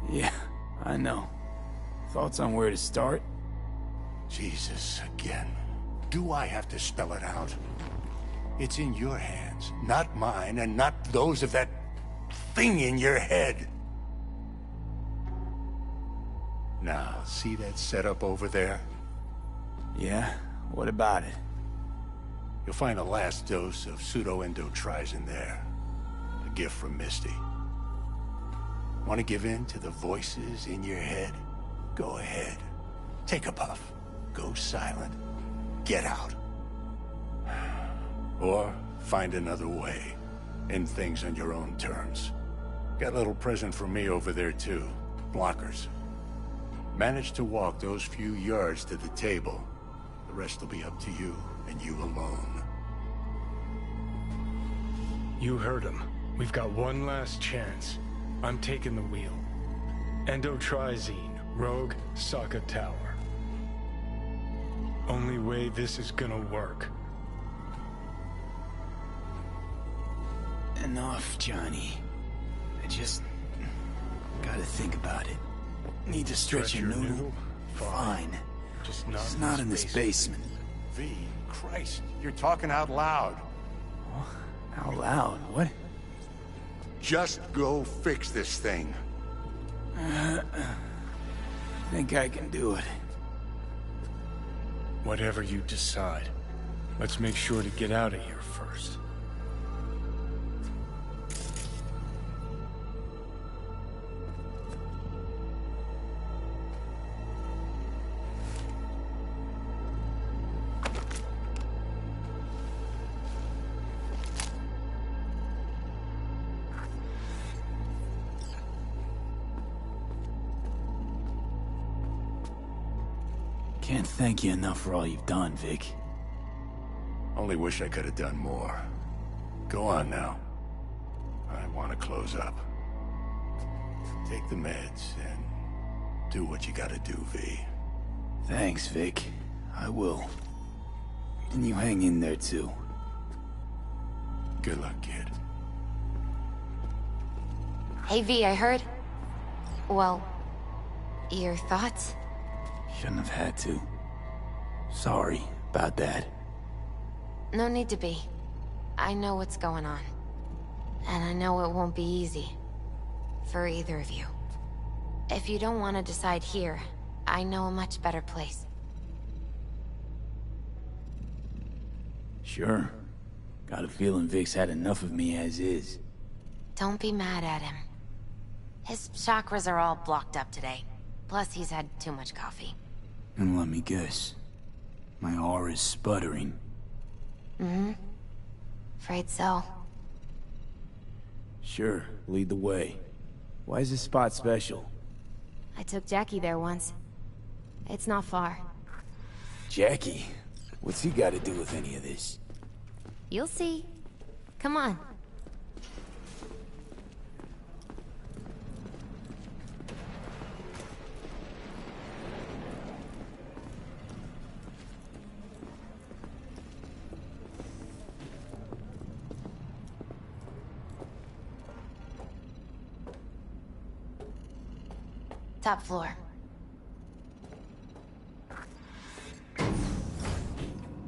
Speaker 4: Yeah, I know. Thoughts on where to start?
Speaker 12: Jesus, again. Do I have to spell it out? It's in your hands, not mine, and not those of that thing in your head. Now, see that setup over there?
Speaker 4: Yeah? What about it?
Speaker 12: You'll find a last dose of pseudo-endotrizin there. A gift from Misty. Want to give in to the voices in your head? Go ahead. Take a puff. Go silent. Get out. Or find another way. End things on your own terms. Got a little present for me over there too. Blockers. Manage to walk those few yards to the table. The rest will be up to you, and you alone.
Speaker 6: You heard him. We've got one last chance. I'm taking the wheel. Endotrizine, Rogue, Sokka Tower. Only way this is gonna work.
Speaker 4: Enough, Johnny. I just gotta think about it. Need to stretch your noodle? Fine.
Speaker 6: Just
Speaker 4: not in this basement.
Speaker 12: V, Christ, you're talking out loud.
Speaker 4: Out loud? What?
Speaker 12: Just go fix this thing.
Speaker 4: Think I can do it.
Speaker 6: Whatever you decide. Let's make sure to get out of here first.
Speaker 4: Can't thank you enough for all you've done, Vic.
Speaker 12: Only wish I could have done more. Go on now. I want to close up. Take the meds and do what you gotta do, V.
Speaker 4: Thanks, Vic. I will. And you hang in there, too.
Speaker 12: Good luck, kid.
Speaker 15: Hey, V, I heard... Well, your thoughts?
Speaker 4: Shouldn't have had to. Sorry about that.
Speaker 15: No need to be. I know what's going on. And I know it won't be easy. For either of you. If you don't want to decide here, I know a much better place.
Speaker 4: Sure. Got a feeling Vic's had enough of me as is.
Speaker 15: Don't be mad at him. His chakras are all blocked up today. Plus, he's had too much coffee.
Speaker 4: And let me guess. My aura's sputtering.
Speaker 15: Mm-hmm. Afraid so.
Speaker 4: Sure, lead the way. Why is this spot special?
Speaker 15: I took Jackie there once. It's not far.
Speaker 4: Jackie? What's he got to do with any of this?
Speaker 15: You'll see. Come on. Top floor.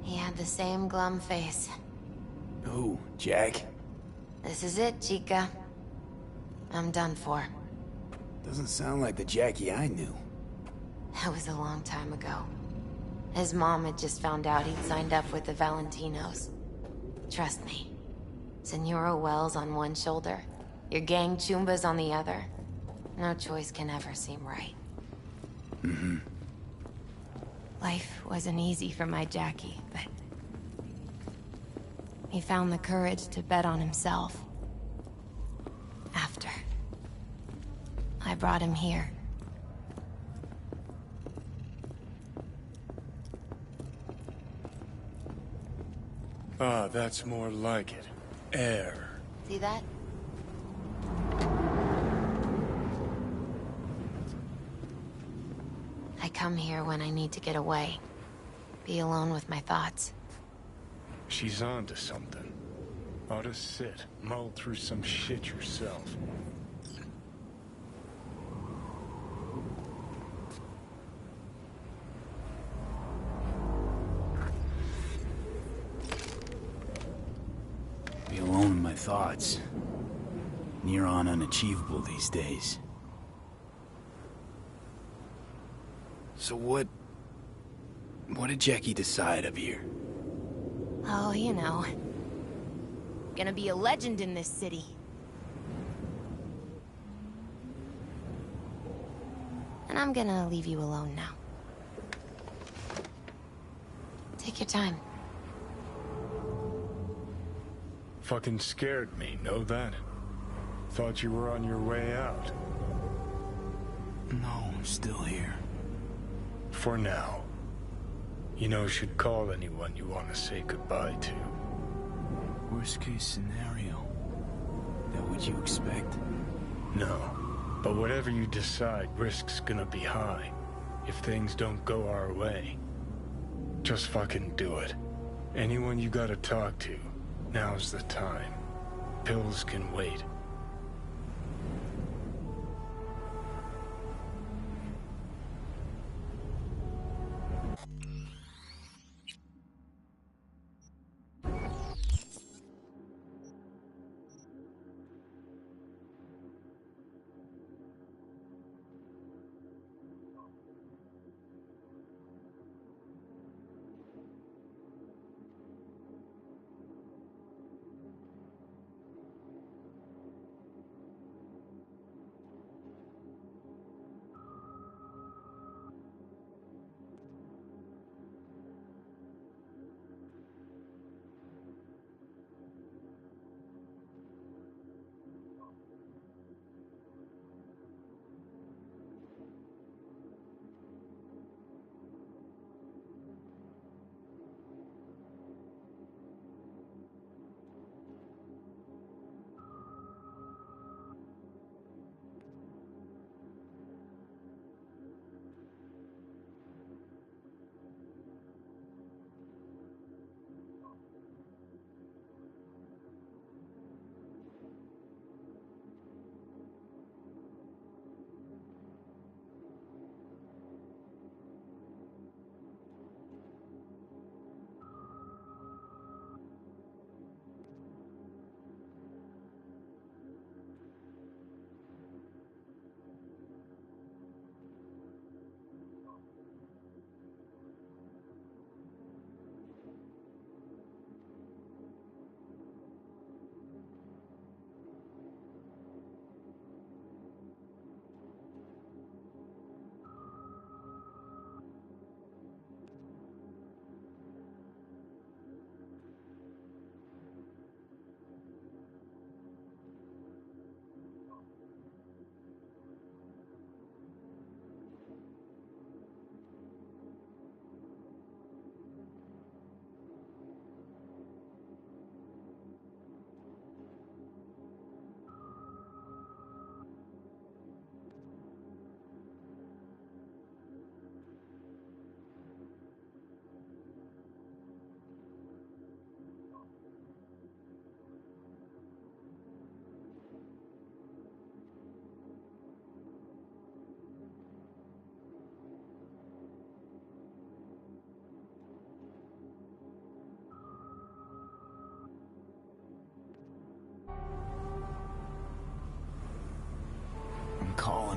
Speaker 15: He had the same glum face.
Speaker 4: Who, Jack?
Speaker 15: This is it, Chica. I'm done for.
Speaker 4: Doesn't sound like the Jackie I knew.
Speaker 15: That was a long time ago. His mom had just found out he'd signed up with the Valentinos. Trust me. Senora Wells on one shoulder, your gang Chumbas on the other. No choice can ever seem right.
Speaker 4: Mm-hmm.
Speaker 15: Life wasn't easy for my Jackie, but... he found the courage to bet on himself. After. I brought him here.
Speaker 6: Ah, that's more like it. Air.
Speaker 15: See that? I come here when I need to get away. Be alone with my thoughts.
Speaker 6: She's on to something. Ought to sit, mull through some shit yourself.
Speaker 4: Be alone in my thoughts. Near on unachievable these days. So what did Jackie decide up here?
Speaker 15: Oh, you know. Gonna be a legend in this city. And I'm gonna leave you alone now. Take your time.
Speaker 6: Fucking scared me, know that? Thought you were on your way out.
Speaker 4: No, I'm still here.
Speaker 6: For now. You know, should call anyone you want to say goodbye to.
Speaker 4: Worst case scenario. That what you expect?
Speaker 6: No. But whatever you decide, risk's gonna be high. If things don't go our way. Just fucking do it. Anyone you gotta talk to, now's the time. Pills can wait.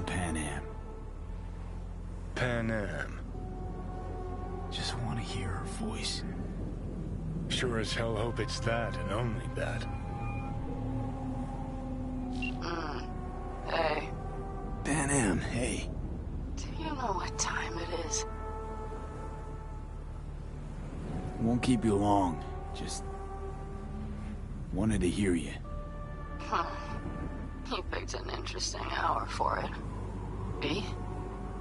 Speaker 4: Pan Am.
Speaker 6: Pan Am.
Speaker 4: Just want to hear her voice.
Speaker 6: Sure as hell hope it's that and only that.
Speaker 16: Hey.
Speaker 4: Pan Am, hey.
Speaker 16: Do you know what time it is?
Speaker 4: Won't keep you long. Just wanted to hear you.
Speaker 16: Huh. You picked an interesting hour for it. B?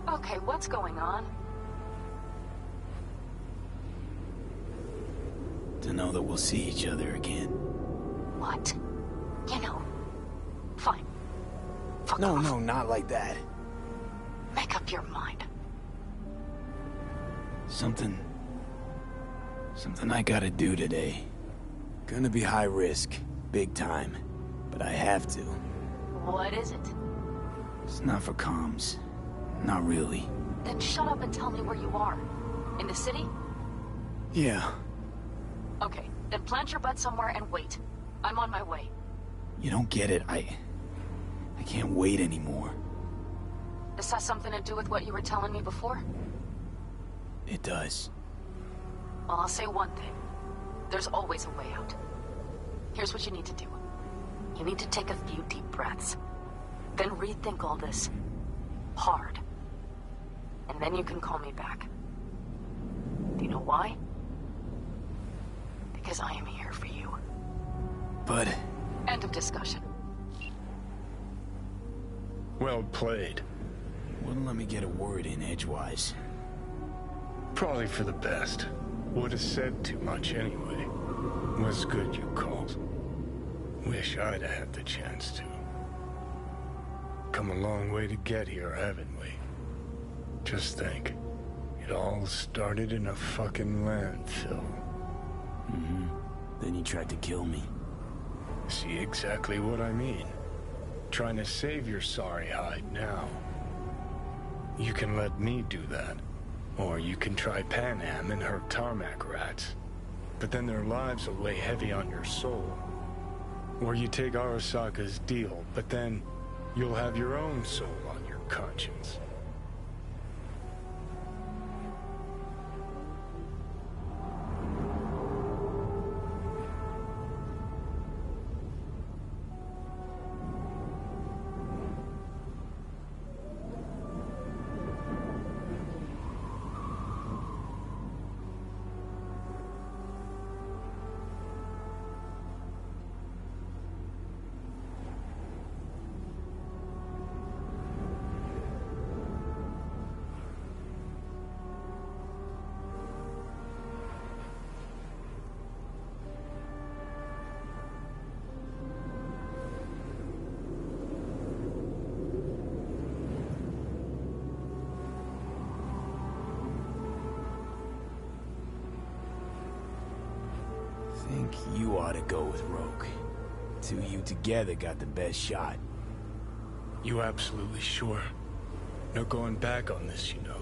Speaker 16: Okay, what's going on?
Speaker 4: To know that we'll see each other again.
Speaker 16: What? You know. Fine. Fuck
Speaker 4: No,
Speaker 16: off.
Speaker 4: no, not like that.
Speaker 16: Make up your mind.
Speaker 4: Something I gotta do today. Gonna be high risk, big time, but I have to.
Speaker 16: What is it?
Speaker 4: It's not for comms. Not really.
Speaker 16: Then shut up and tell me where you are. In the city?
Speaker 4: Yeah.
Speaker 16: Okay, then plant your butt somewhere and wait. I'm on my way.
Speaker 4: You don't get it. I can't wait anymore.
Speaker 16: This has something to do with what you were telling me before?
Speaker 4: It does.
Speaker 16: Well, I'll say one thing. There's always a way out. Here's what you need to do. You need to take a few deep breaths. Then rethink all this. Hard. And then you can call me back. Do you know why? Because I am here for you.
Speaker 4: But...
Speaker 16: End of discussion.
Speaker 6: Well played.
Speaker 4: Wouldn't let me get a word in edgewise.
Speaker 6: Probably for the best. Would have said too much anyway. Was good you called. Wish I'd have had the chance to. Come a long way to get here, haven't we? Just think. It all started in a fucking landfill.
Speaker 4: Mm-hmm. Then you tried to kill me.
Speaker 6: See exactly what I mean. Trying to save your sorry hide now. You can let me do that. Or you can try Pan Am and her tarmac rats. But then their lives will weigh heavy on your soul. Or you take Arasaka's deal, but then you'll have your own soul on your conscience.
Speaker 4: Think you ought to go with Rogue. Two of you together got the best shot.
Speaker 6: You absolutely sure? No going back on this, you know.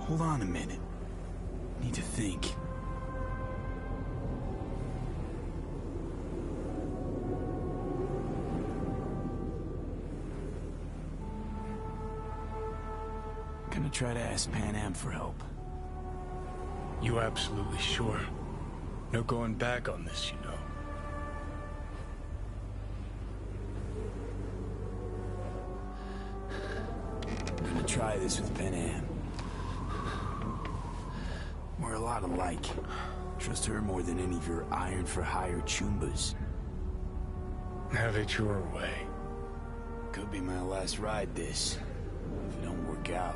Speaker 4: Hold on a minute. Need to think. Gonna try to ask Pan Am for help.
Speaker 6: You absolutely sure? No going back on this, you know.
Speaker 4: I'm gonna try this with Pan Am. We're a lot alike. Trust her more than any of your iron-for-hire chumbas.
Speaker 6: Have it your way.
Speaker 4: Could be my last ride, this. If it don't work out,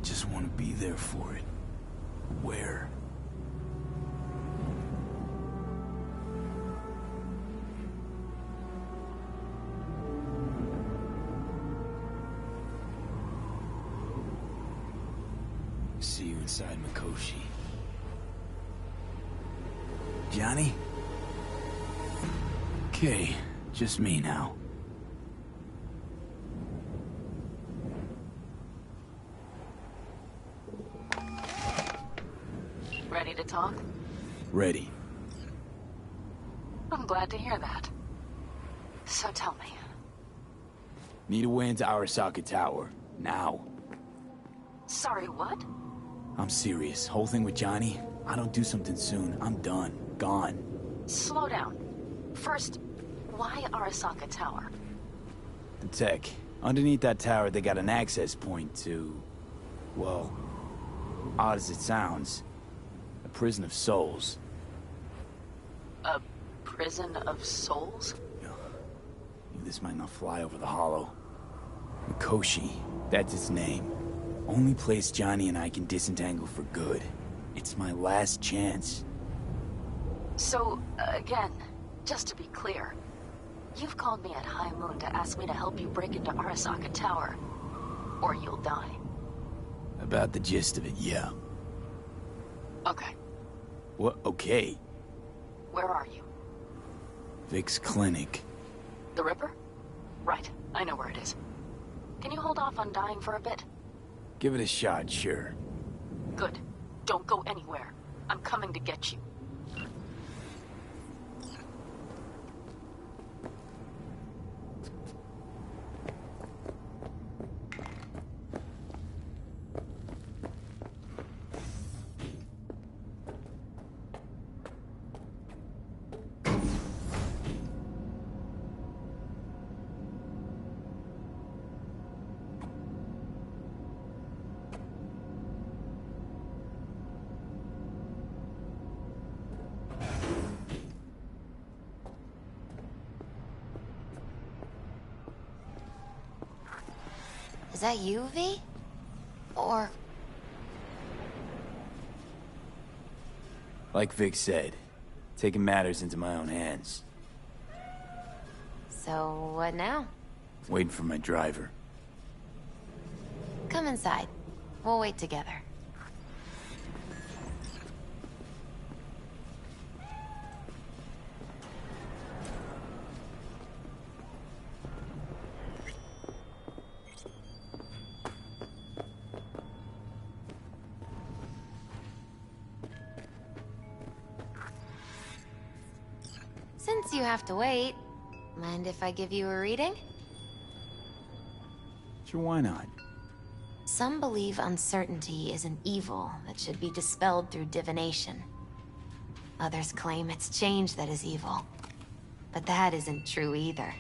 Speaker 4: just want to be there for it. Where? See you inside Mikoshi. Johnny? Okay, just me now.
Speaker 16: Ready to talk?
Speaker 4: Ready.
Speaker 16: I'm glad to hear that. So tell me.
Speaker 4: Need a way into Arasaka Tower. Now.
Speaker 16: Sorry, what?
Speaker 4: I'm serious. Whole thing with Johnny, I don't do something soon, I'm done. Gone.
Speaker 16: Slow down. First, why Arasaka Tower?
Speaker 4: The tech. Underneath that tower, they got an access point to... well, odd as it sounds, a prison of souls.
Speaker 16: A prison of souls?
Speaker 4: This might not fly over the hollow. Mikoshi, that's its name. Only place Johnny and I can disentangle for good. It's my last chance.
Speaker 16: So, again, just to be clear, you've called me at High Moon to ask me to help you break into Arasaka Tower, or you'll die.
Speaker 4: About the gist of it, yeah.
Speaker 16: Okay.
Speaker 4: What? Okay.
Speaker 16: Where are you?
Speaker 4: Vic's clinic.
Speaker 16: The Ripper? Right, I know where it is. Can you hold off on dying for a bit?
Speaker 4: Give it a shot, sure.
Speaker 16: Good. Don't go anywhere. I'm coming to get you.
Speaker 15: Is that you, V? Or...
Speaker 4: Like Vic said, taking matters into my own hands.
Speaker 15: So, what now?
Speaker 4: Waiting for my driver.
Speaker 15: Come inside. We'll wait together. Since you have to wait, mind if I give you a reading?
Speaker 4: Sure, why not?
Speaker 15: Some believe uncertainty is an evil that should be dispelled through divination. Others claim it's change that is evil. But that isn't true either.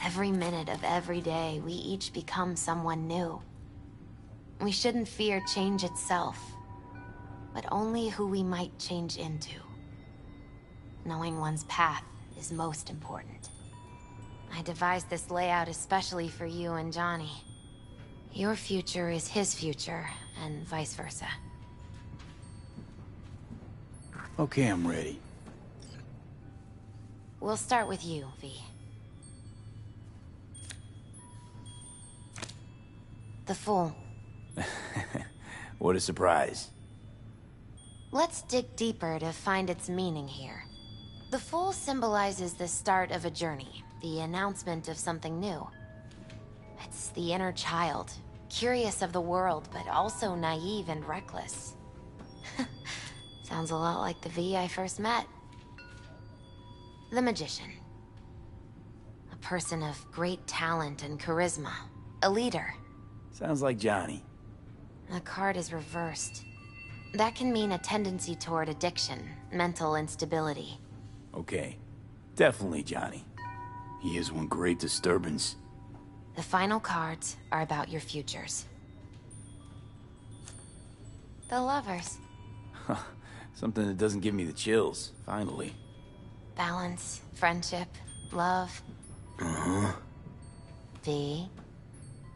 Speaker 15: Every minute of every day, we each become someone new. We shouldn't fear change itself, but only who we might change into. Knowing one's path is most important. I devised this layout especially for you and Johnny. Your future is his future, and vice versa.
Speaker 4: Okay, I'm ready.
Speaker 15: We'll start with you, V. The Fool.
Speaker 4: What a surprise.
Speaker 15: Let's dig deeper to find its meaning here. The Fool symbolizes the start of a journey, the announcement of something new. It's the inner child, curious of the world, but also naive and reckless. Sounds a lot like the V I first met. The magician. A person of great talent and charisma. A leader.
Speaker 4: Sounds like Johnny.
Speaker 15: The card is reversed. That can mean a tendency toward addiction, mental instability.
Speaker 4: Okay. Definitely Johnny. He is one great disturbance.
Speaker 15: The final cards are about your futures. The lovers.
Speaker 4: Something that doesn't give me the chills, finally.
Speaker 15: Balance, friendship, love.
Speaker 4: Uh-huh.
Speaker 15: V,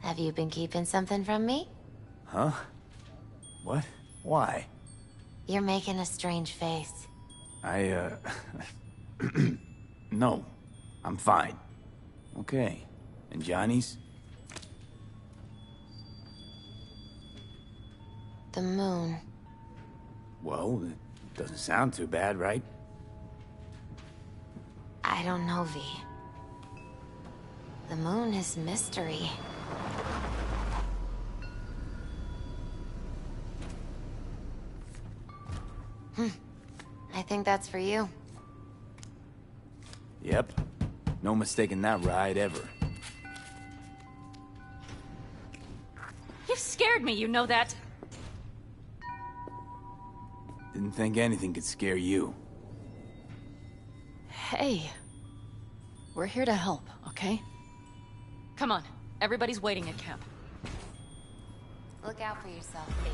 Speaker 15: have you been keeping something from me?
Speaker 4: Huh? What? Why?
Speaker 15: You're making a strange face.
Speaker 4: No. I'm fine. Okay. And Johnny's?
Speaker 15: The moon.
Speaker 4: Well, it doesn't sound too bad, right?
Speaker 15: I don't know, V. The moon is mystery. I think that's for you.
Speaker 4: Yep. No mistaking that ride ever.
Speaker 2: You've scared me, you know that.
Speaker 4: Didn't think anything could scare you.
Speaker 2: Hey. We're here to help, okay? Come on. Everybody's waiting at camp.
Speaker 15: Look out for yourself, V.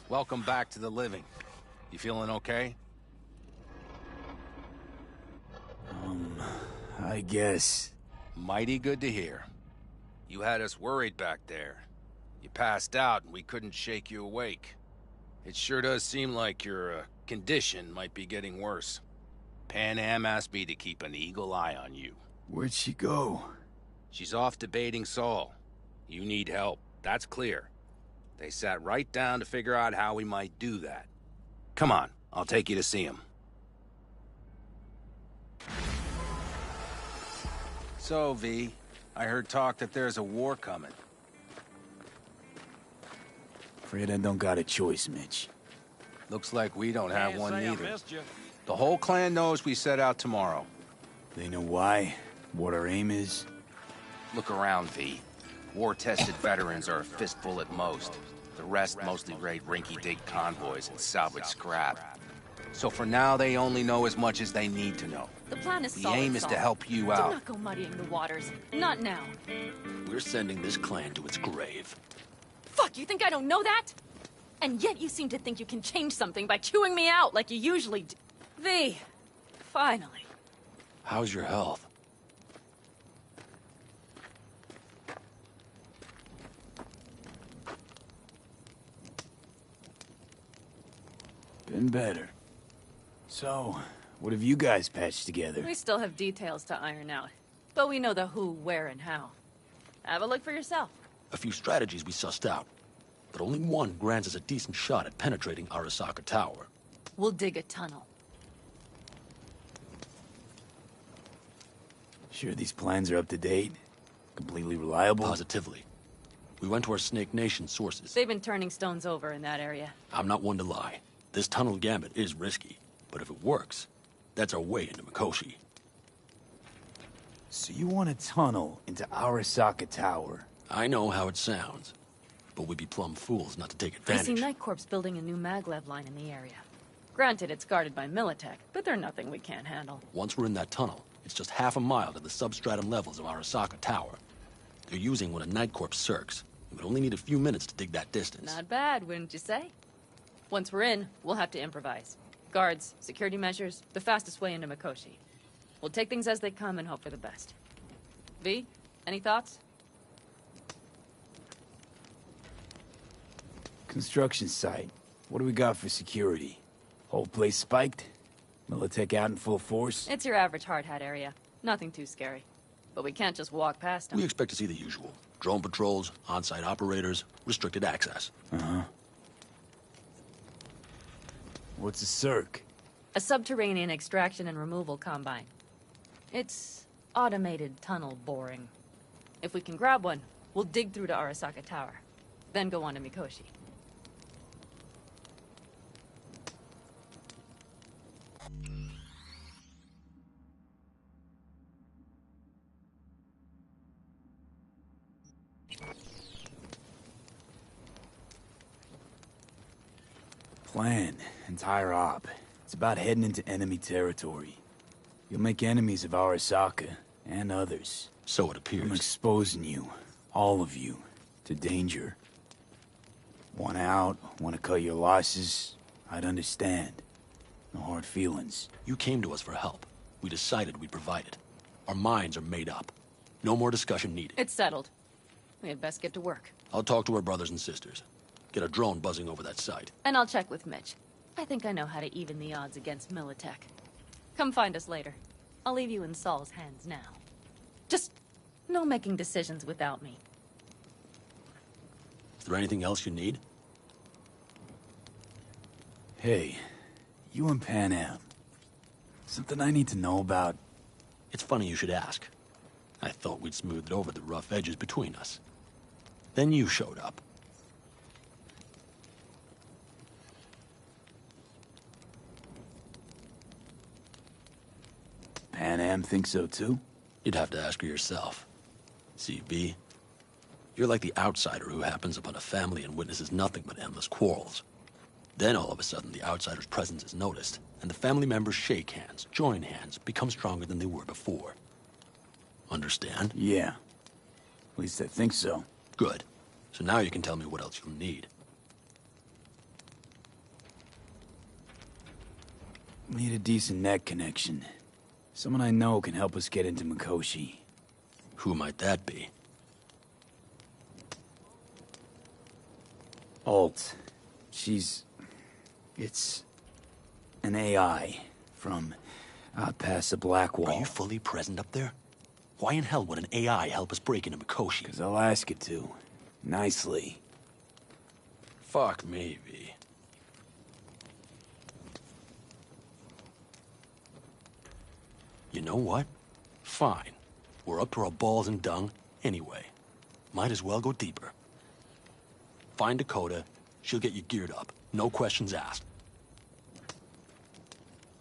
Speaker 8: Welcome back to the living. You feeling okay?
Speaker 4: I guess.
Speaker 8: Mighty good to hear. You had us worried back there. You passed out and we couldn't shake you awake. It sure does seem like your condition might be getting worse. Pan Am asked me to keep an eagle eye on you.
Speaker 4: Where'd she go?
Speaker 8: She's off debating Saul. You need help, that's clear. They sat right down to figure out how we might do that. Come on, I'll take you to see him. So, V, I heard talk that there's a war coming.
Speaker 4: Afraid I don't got a choice, Mitch.
Speaker 8: Looks like we don't have one either. The whole clan knows we set out tomorrow.
Speaker 4: They know why? What our aim is?
Speaker 8: Look around, V. War-tested veterans are a fistful at most. The rest mostly raid rinky-dink convoys and salvage scrap. So for now, they only know as much as they need to know.
Speaker 2: The plan is
Speaker 8: The
Speaker 2: solid,
Speaker 8: aim is to
Speaker 2: Saul.
Speaker 8: help you
Speaker 2: Do
Speaker 8: out.
Speaker 2: not go muddying the waters. Not now.
Speaker 17: We're sending this clan to its grave.
Speaker 2: Fuck, you think I don't know that? And yet you seem to think you can change something by chewing me out like you usually do. V, finally.
Speaker 17: How's your health?
Speaker 4: Been better. So, what have you guys patched together?
Speaker 2: We still have details to iron out. But we know the who, where, and how. Have a look for yourself.
Speaker 17: A few strategies we sussed out, but only one grants us a decent shot at penetrating Arasaka Tower.
Speaker 2: We'll dig a tunnel.
Speaker 4: Sure these plans are up to date? Completely reliable?
Speaker 17: Positively. We went to our Snake Nation sources.
Speaker 2: They've been turning stones over in that area.
Speaker 17: I'm not one to lie. This tunnel gambit is risky, but if it works, that's our way into Mikoshi.
Speaker 4: So you want a tunnel into Arasaka Tower?
Speaker 17: I know how it sounds, but we'd be plumb fools not to take
Speaker 2: I
Speaker 17: advantage.
Speaker 2: see Night Corps building a new maglev line in the area. Granted, it's guarded by Militech, but they're nothing we can't handle.
Speaker 17: Once we're in that tunnel, it's just half a mile to the substratum levels of Arasaka Tower. They're using one of Night Corps circs. It would only need a few minutes to dig that distance.
Speaker 2: Not bad, wouldn't you say? Once we're in, we'll have to improvise. Guards, security measures, the fastest way into Mikoshi. We'll take things as they come and hope for the best. V, any thoughts?
Speaker 4: Construction site. What do we got for security? Whole place spiked? Militech out in full force?
Speaker 2: It's your average hard hat area. Nothing too scary. But we can't just walk past them.
Speaker 17: We expect to see the usual. Drone patrols, on-site operators, restricted access.
Speaker 4: Uh-huh. What's a circ?
Speaker 2: A subterranean extraction and removal combine. It's automated tunnel boring. If we can grab one, we'll dig through to Arasaka Tower. Then go on to Mikoshi.
Speaker 4: Plan, entire op. It's about heading into enemy territory. You'll make enemies of Arasaka, and others.
Speaker 17: So it appears.
Speaker 4: I'm exposing you, all of you, to danger. Want out, want to cut your losses, I'd understand. No hard feelings.
Speaker 17: You came to us for help. We decided we'd provide it. Our minds are made up. No more discussion needed.
Speaker 2: It's settled. We had best get to work.
Speaker 17: I'll talk to our brothers and sisters. Get a drone buzzing over that site.
Speaker 2: And I'll check with Mitch. I think I know how to even the odds against Militech. Come find us later. I'll leave you in Saul's hands now. Just no making decisions without me.
Speaker 17: Is there anything else you need?
Speaker 4: Hey, you and Pan Am. Something I need to know about?
Speaker 17: It's funny you should ask. I thought we'd smoothed over the rough edges between us. Then you showed up.
Speaker 4: Pan Am thinks so too?
Speaker 17: You'd have to ask her yourself. See, V, you're like the outsider who happens upon a family and witnesses nothing but endless quarrels. Then all of a sudden the outsider's presence is noticed, and the family members shake hands, join hands, become stronger than they were before. Understand?
Speaker 4: Yeah. At least I think so.
Speaker 17: Good. So now you can tell me what else you'll need.
Speaker 4: Need a decent net connection. Someone I know can help us get into Mikoshi.
Speaker 17: Who might that be?
Speaker 4: Alt. It's an AI from out past the Black Wall.
Speaker 17: Are you fully present up there? Why in hell would an AI help us break into Mikoshi?
Speaker 4: 'Cause I'll ask it to. Nicely.
Speaker 17: Fuck me, V. You know what? Fine. We're up to our balls in dung anyway. Might as well go deeper. Find Dakota. She'll get you geared up. No questions asked.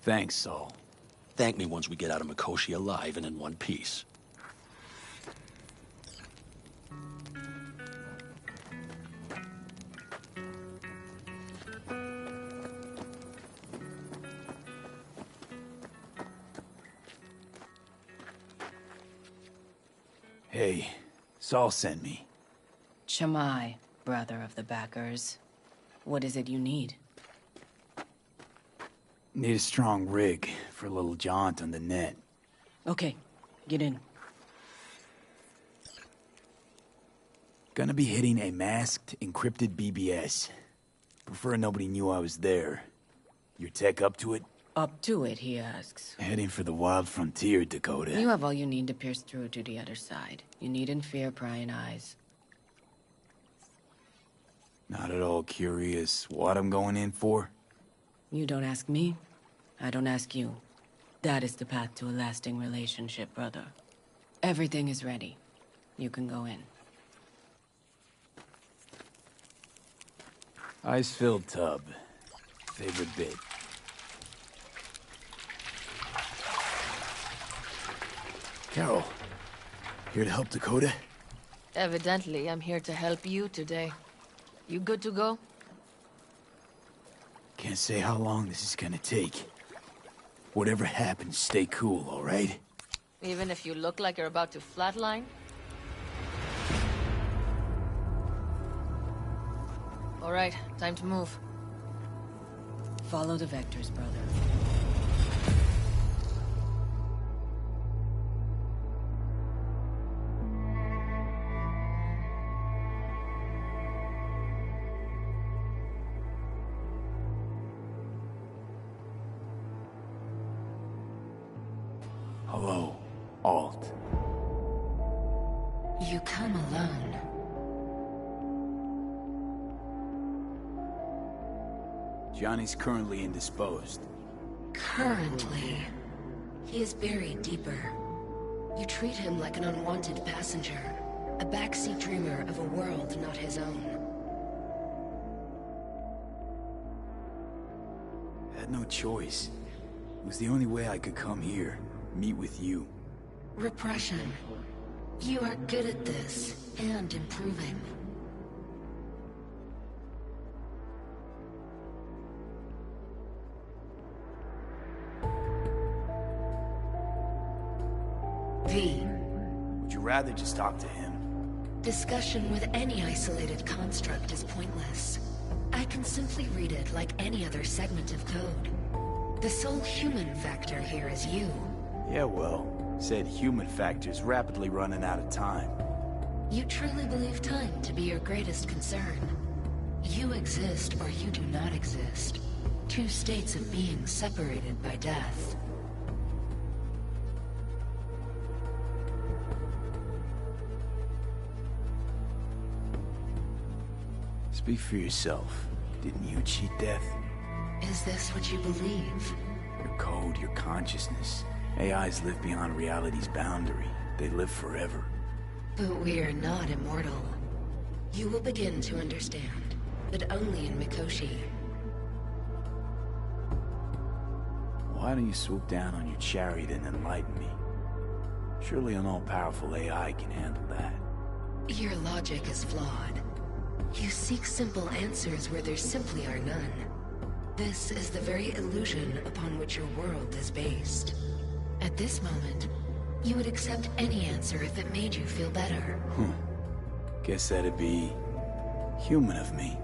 Speaker 4: Thanks, Saul.
Speaker 17: Thank me once we get out of Mikoshi alive and in one piece.
Speaker 4: Hey, Saul sent me.
Speaker 18: Chamai, brother of the backers. What is it you need?
Speaker 4: Need a strong rig for a little jaunt on the net.
Speaker 18: Okay, get in.
Speaker 4: Gonna be hitting a masked, encrypted BBS. Prefer nobody knew I was there. Your tech up to it?
Speaker 18: Up to it, he asks.
Speaker 4: Heading for the wild frontier, Dakota.
Speaker 18: You have all you need to pierce through to the other side. You needn't fear prying eyes.
Speaker 4: Not at all curious what I'm going in for?
Speaker 18: You don't ask me, I don't ask you. That is the path to a lasting relationship, brother. Everything is ready. You can go in.
Speaker 4: Ice-filled tub. Favorite bit. Carol, here to help Dakota?
Speaker 2: Evidently, I'm here to help you today. You good to go?
Speaker 4: Can't say how long this is gonna take. Whatever happens, stay cool, all right?
Speaker 2: Even if you look like you're about to flatline? All right, time to move.
Speaker 18: Follow the vectors, brother.
Speaker 4: Hello. Johnny's currently indisposed.
Speaker 19: Currently. He is buried deeper. You treat him like an unwanted passenger, a backseat dreamer of a world not his own.
Speaker 4: I had no choice. It was the only way I could come here, meet with you.
Speaker 19: Repression. You are good at this, and improving. V.
Speaker 4: Would you rather just talk to him?
Speaker 19: Discussion with any isolated construct is pointless. I can simply read it like any other segment of code. The sole human factor here is you.
Speaker 4: Yeah, well, said human factor's rapidly running out of time.
Speaker 19: You truly believe time to be your greatest concern. You exist or you do not exist. Two states of being separated by death.
Speaker 4: Speak for yourself. Didn't you cheat death?
Speaker 19: Is this what you believe?
Speaker 4: Your code, your consciousness. AIs live beyond reality's boundary. They live forever.
Speaker 19: But we are not immortal. You will begin to understand, but only in Mikoshi.
Speaker 4: Why don't you swoop down on your chariot and enlighten me? Surely an all-powerful AI can handle that.
Speaker 19: Your logic is flawed. You seek simple answers where there simply are none. This is the very illusion upon which your world is based. At this moment, you would accept any answer if it made you feel better.
Speaker 4: Guess that'd be human of me.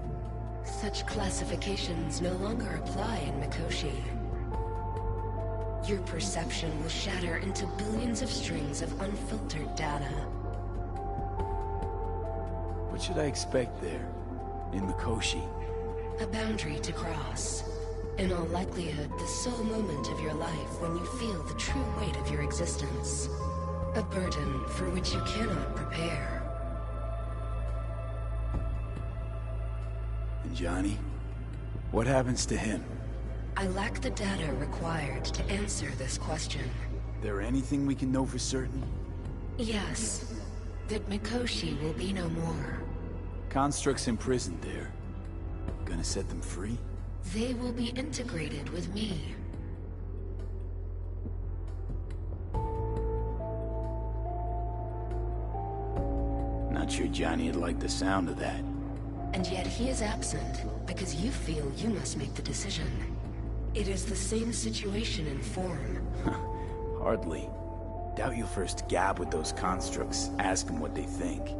Speaker 19: Such classifications no longer apply in Mikoshi. Your perception will shatter into billions of strings of unfiltered data.
Speaker 4: What should I expect there, in Mikoshi?
Speaker 19: A boundary to cross. In all likelihood, the sole moment of your life when you feel the true weight of your existence. A burden for which you cannot prepare.
Speaker 4: And Johnny? What happens to him?
Speaker 19: I lack the data required to answer this question.
Speaker 4: There anything we can know for certain?
Speaker 19: Yes. That Mikoshi will be no more.
Speaker 4: Constructs imprisoned there. Gonna set them free?
Speaker 19: They will be integrated with me.
Speaker 4: Not sure Johnny'd like the sound of that.
Speaker 19: And yet he is absent, because you feel you must make the decision. It is the same situation in form.
Speaker 4: Hardly. Doubt you'll first gab with those constructs, ask them what they think.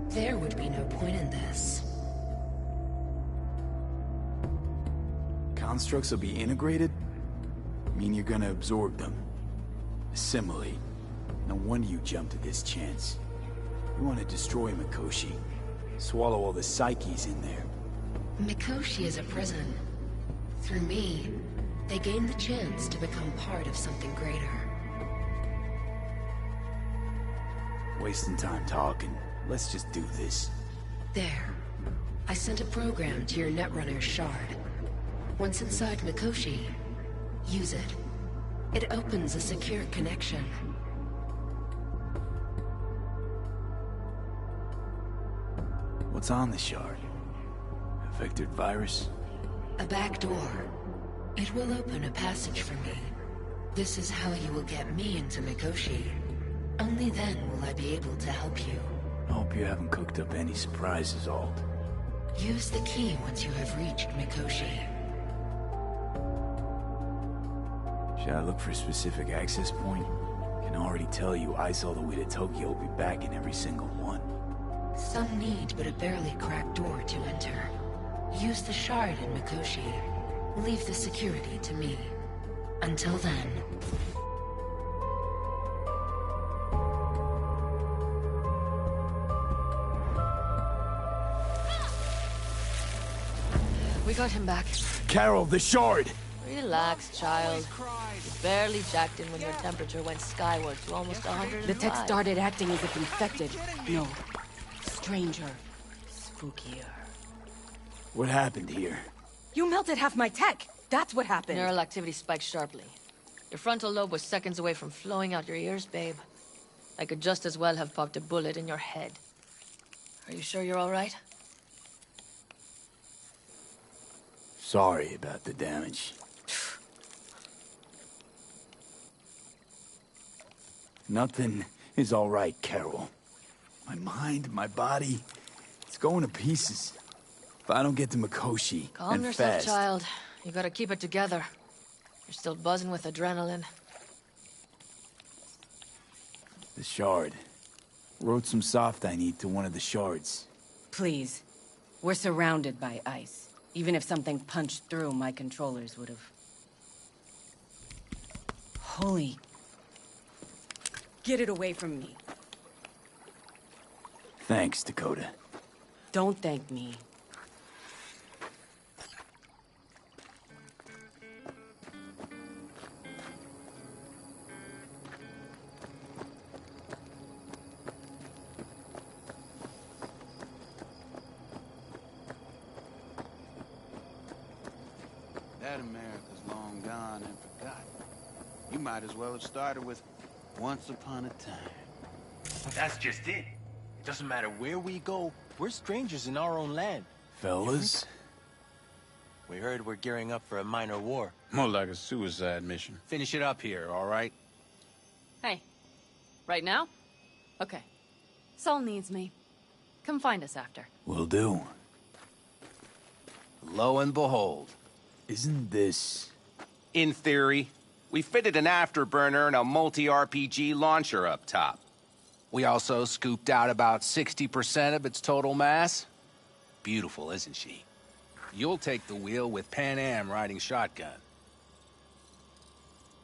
Speaker 19: There would be no point in this.
Speaker 4: Constructs will be integrated? Mean you're gonna absorb them. Assimilate. No wonder you jumped at this chance. You want to destroy Mikoshi. Swallow all the psyches in there.
Speaker 19: Mikoshi is a prison. Through me, they gain the chance to become part of something greater.
Speaker 4: Wasting time talking. Let's just do this.
Speaker 19: There. I sent a program to your Netrunner's shard. Once inside Mikoshi, use it. It opens a secure connection.
Speaker 4: What's on the shard? A vectored virus?
Speaker 19: A back door. It will open a passage for me. This is how you will get me into Mikoshi. Only then will I be able to help you.
Speaker 4: I hope you haven't cooked up any surprises, Alt.
Speaker 19: Use the key once you have reached Mikoshi.
Speaker 4: Should I look for a specific access point? Can already tell you ice all the way to Tokyo will be back in every single one.
Speaker 19: Some need but a barely cracked door to enter. Use the shard in Mikoshi. Leave the security to me. Until then...
Speaker 2: We got him back.
Speaker 4: Carol, the shard!
Speaker 20: Relax, child. You barely jacked in when your temperature went skyward to almost 105.
Speaker 18: The tech started acting as if infected. No. Stranger. Spookier.
Speaker 4: What happened here?
Speaker 18: You melted half my tech. That's what happened.
Speaker 20: Neural activity spiked sharply. Your frontal lobe was seconds away from flowing out your ears, babe. I could just as well have popped a bullet in your head. Are you sure you're all right?
Speaker 4: Sorry about the damage. Nothing is all right, Carol. My mind, my body, it's going to pieces. If I don't get to Mikoshi,
Speaker 20: Calm
Speaker 4: and
Speaker 20: yourself,
Speaker 4: fast.
Speaker 20: child. You gotta keep it together. You're still buzzing with adrenaline.
Speaker 4: The shard. Wrote some soft I need to one of the shards.
Speaker 18: Please. We're surrounded by ice. Even if something punched through, my controllers would have... Holy... Get it away from me.
Speaker 4: Thanks, Dakota.
Speaker 18: Don't thank me.
Speaker 21: That America's long gone and forgotten. You might as well have started with Once Upon a Time.
Speaker 22: That's just it. It doesn't matter where we go, we're strangers in our own land.
Speaker 4: Fellas?
Speaker 22: We heard we're gearing up for a minor war.
Speaker 21: More like a suicide mission.
Speaker 22: Finish it up here, all right?
Speaker 2: Hey. Right now? Okay. Saul needs me. Come find us after.
Speaker 4: Will do.
Speaker 8: Lo and behold.
Speaker 4: Isn't this...
Speaker 8: In theory, we fitted an afterburner and a multi-RPG launcher up top. We also scooped out about 60% of its total mass. Beautiful, isn't she? You'll take the wheel with Pan Am riding shotgun.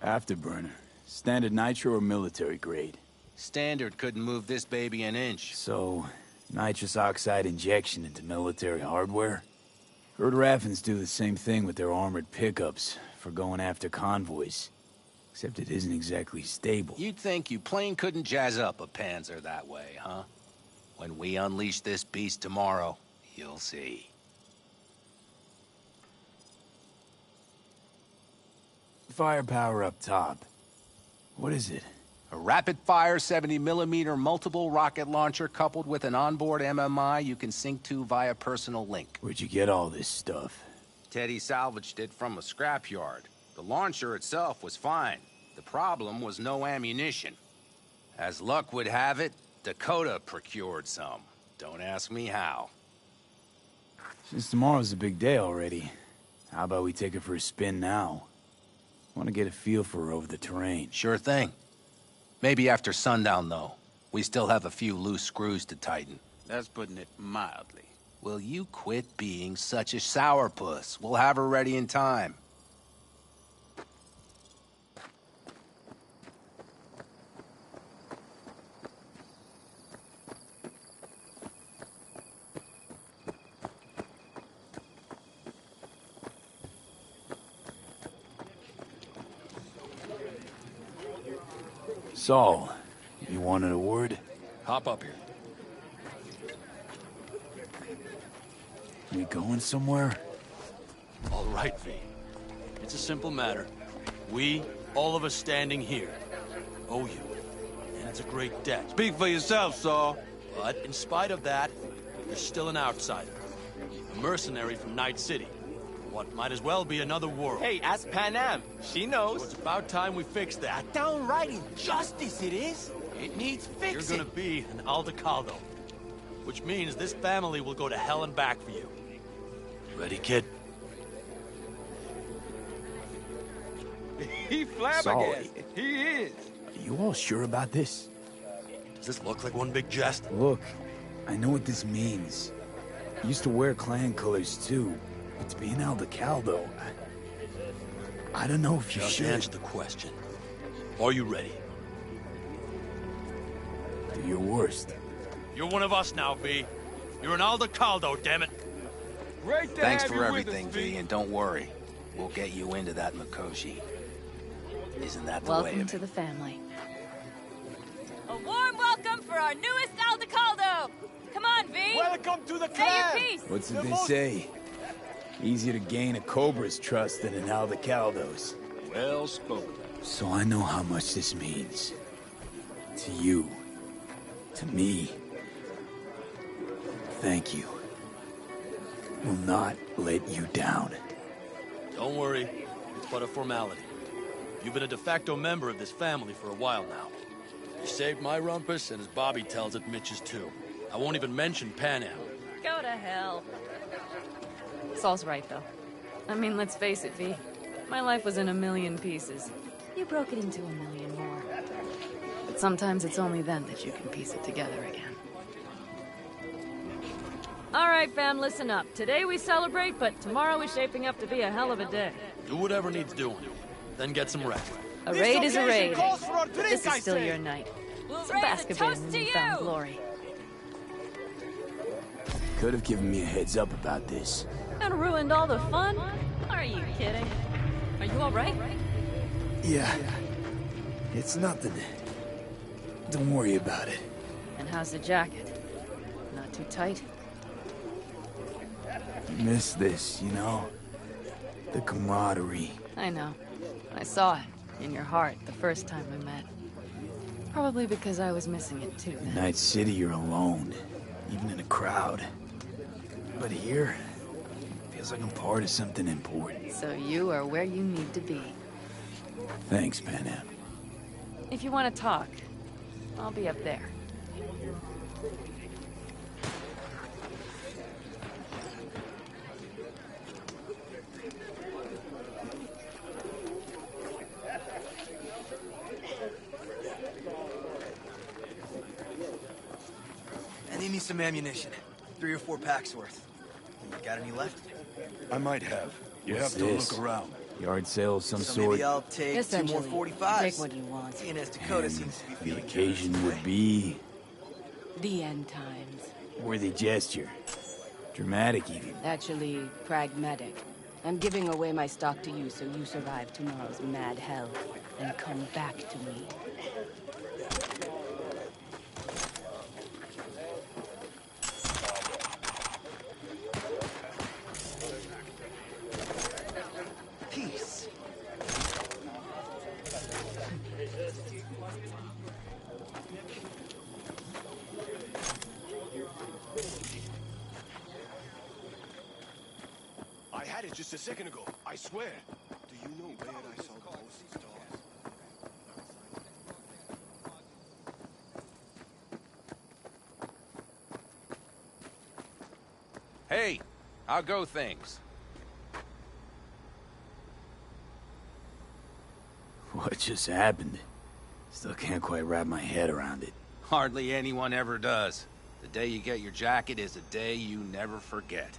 Speaker 4: Afterburner. Standard nitro or military grade?
Speaker 8: Standard couldn't move this baby an inch.
Speaker 4: So, nitrous oxide injection into military hardware? Heard Raffens do the same thing with their armored pickups for going after convoys. Except it isn't exactly stable.
Speaker 8: You'd think you plain couldn't jazz up a Panzer that way, huh? When we unleash this beast tomorrow, you'll see.
Speaker 4: Firepower up top. What is it?
Speaker 8: A rapid-fire 70mm multiple rocket launcher coupled with an onboard MMI you can sync to via personal link.
Speaker 4: Where'd you get all this stuff?
Speaker 8: Teddy salvaged it from a scrapyard. The launcher itself was fine. The problem was no ammunition. As luck would have it, Dakota procured some. Don't ask me how.
Speaker 4: Since tomorrow's a big day already, how about we take her for a spin now? Want to get a feel for her over the terrain.
Speaker 8: Sure thing. Maybe after sundown, though. We still have a few loose screws to tighten.
Speaker 21: That's putting it mildly.
Speaker 8: Will you quit being such a sourpuss? We'll have her ready in time.
Speaker 4: Saul, you wanted a word?
Speaker 17: Hop up here.
Speaker 4: We going somewhere?
Speaker 17: All right, V. It's a simple matter. We, all of us standing here, owe you. And it's a great debt.
Speaker 21: Speak for yourself, Saul.
Speaker 17: But in spite of that, you're still an outsider. A mercenary from Night City. What might as well be another world.
Speaker 22: Hey, ask Pan Am. She knows.
Speaker 17: So it's about time we fix that.
Speaker 22: Downright injustice it is. It needs fixing.
Speaker 17: You're gonna be an Aldecaldo. Which means this family will go to hell and back for you. Ready, kid?
Speaker 21: He flabbergasted. He is.
Speaker 4: Are you all sure about this?
Speaker 17: Does this look like one big jest?
Speaker 4: Look, I know what this means. I used to wear clan colors too, but to be an Aldecaldo, I don't know if you
Speaker 17: Just
Speaker 4: should.
Speaker 17: answer the question. Are you ready?
Speaker 4: Do your worst.
Speaker 17: You're one of us now, V. You're an Aldecaldo, damn it.
Speaker 21: Great to
Speaker 8: Thanks
Speaker 21: have
Speaker 8: for
Speaker 21: you
Speaker 8: everything,
Speaker 21: with us,
Speaker 8: V, and don't worry. We'll get you into that Mikoshi. Isn't that the way
Speaker 2: Welcome
Speaker 8: of
Speaker 2: to
Speaker 8: it?
Speaker 2: the family.
Speaker 23: A warm welcome for our newest Aldecaldo! Come on, V!
Speaker 21: Welcome to the
Speaker 23: Say
Speaker 21: clan!
Speaker 23: your piece!
Speaker 4: What's it they say? Easier to gain a Cobra's trust than an Aldecaldo's.
Speaker 17: Well spoken.
Speaker 4: So I know how much this means. To you. To me. Thank you. Will not let you down.
Speaker 17: Don't worry, it's but a formality. You've been a de facto member of this family for a while now. You saved my rumpus, and as Bobby tells it, Mitch's too. I won't even mention Pan Am.
Speaker 23: Go to hell. Saul's right, though. I mean, let's face it, V. My life was in a million pieces. You broke it into a million more. But sometimes it's only then that you can piece it together again. All right, fam, listen up. Today we celebrate, but tomorrow is shaping up to be a hell of a day.
Speaker 17: Do whatever needs doing. Then get some rest.
Speaker 23: A raid is a raid. But this is still your night. Some bask of it in newfound glory.
Speaker 4: Could have given me a heads up about this.
Speaker 23: And ruined all the fun? Are you kidding? Are you all right?
Speaker 4: Yeah. It's nothing. Don't worry about it.
Speaker 23: And how's the jacket? Not too tight?
Speaker 4: Miss this, you know? The camaraderie.
Speaker 23: I know. I saw it in your heart the first time we met. Probably because I was missing it too then.
Speaker 4: Night City, you're alone. Even in a crowd. But here, feels like I'm part of something important.
Speaker 23: So you are where you need to be.
Speaker 4: Thanks, Pan Am.
Speaker 23: If you want to talk, I'll be up there.
Speaker 1: I need me some ammunition. 3 or 4 packs worth. You got any left?
Speaker 12: I might have. You
Speaker 4: What's
Speaker 12: have to
Speaker 4: this?
Speaker 12: look around.
Speaker 4: Yard sale of some
Speaker 1: So
Speaker 4: sort.
Speaker 1: maybe I'll take 2 more
Speaker 14: Essentially,
Speaker 1: 45s.
Speaker 14: take what you want.
Speaker 1: Seeing as Dakota
Speaker 4: And
Speaker 1: seems to be
Speaker 4: the
Speaker 1: feeling
Speaker 4: occasion would be
Speaker 14: The end times.
Speaker 4: worthy gesture. Dramatic, even.
Speaker 18: Actually, pragmatic. I'm giving away my stock to you so you survive tomorrow's mad hell and come back to me.
Speaker 1: peace.
Speaker 11: I had it just a second ago, I swear. Do you know where I saw the most stars?
Speaker 8: Hey, how go things?
Speaker 4: What just happened? Still can't quite wrap my head around it.
Speaker 8: Hardly anyone ever does. The day you get your jacket is a day you never forget.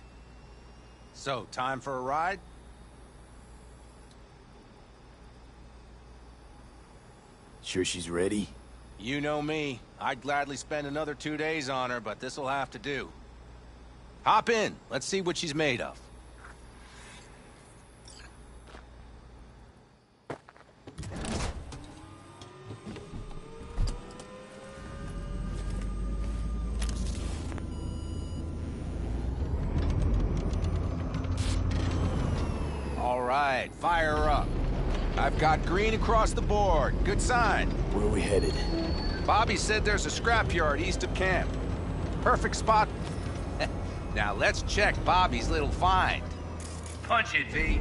Speaker 8: So, time for a ride?
Speaker 4: Sure she's ready?
Speaker 8: You know me. I'd gladly spend another 2 days on her, but this'll have to do. Hop in. Let's see what she's made of. All right, fire her up. I've got green across the board. Good sign.
Speaker 4: Where are we headed?
Speaker 8: Bobby said there's a scrapyard east of camp. Perfect spot. Now let's check Bobby's little find. Punch it, V.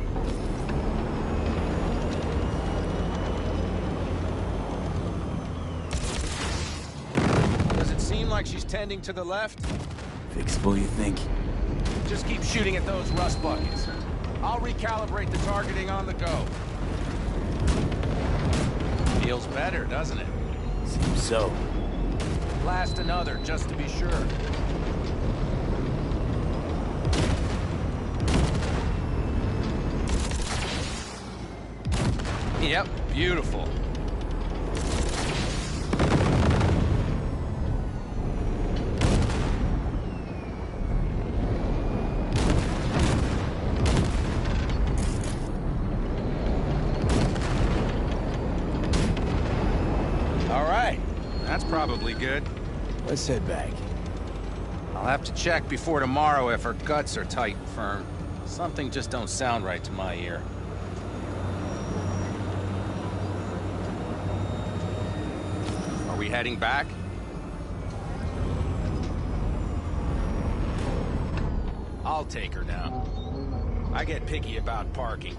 Speaker 8: Does it seem like she's tending to the left?
Speaker 4: Fixable, you think?
Speaker 8: Just keep shooting at those rust buckets. I'll recalibrate the targeting on the go. Feels better, doesn't it?
Speaker 4: Seems so.
Speaker 8: Blast another, just to be sure. Yep, beautiful. All right, that's probably good.
Speaker 4: Let's head back.
Speaker 8: I'll have to check before tomorrow if her guts are tight and firm. Something just don't sound right to my ear. Are we heading back? I'll take her now. I get picky about parking.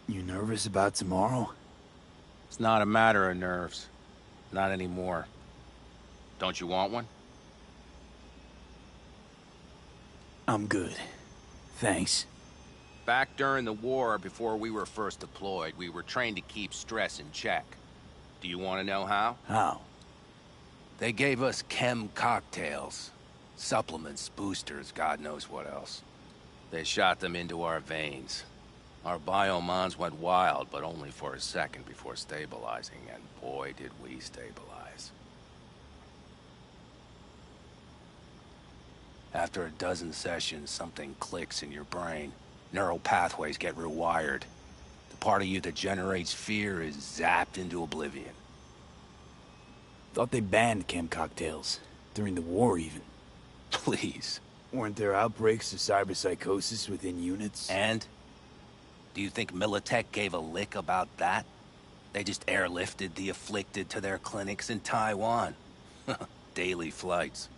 Speaker 4: You nervous about tomorrow?
Speaker 8: It's not a matter of nerves. Not anymore. Don't you want one?
Speaker 4: I'm good. Thanks.
Speaker 8: Back during the war, before we were first deployed, we were trained to keep stress in check. Do you want to know how?
Speaker 4: How?
Speaker 8: They gave us chem cocktails. Supplements, boosters, God knows what else. They shot them into our veins. Our biomons went wild, but only for a second before stabilizing, and boy did we stabilize. After a dozen sessions, something clicks in your brain. Neural pathways get rewired. The part of you that generates fear is zapped into oblivion.
Speaker 4: Thought they banned chem cocktails. During the war, even.
Speaker 8: Please.
Speaker 4: Weren't there outbreaks of cyberpsychosis within units?
Speaker 8: And? Do you think Militech gave a lick about that? They just airlifted the afflicted to their clinics in Taiwan. Daily flights.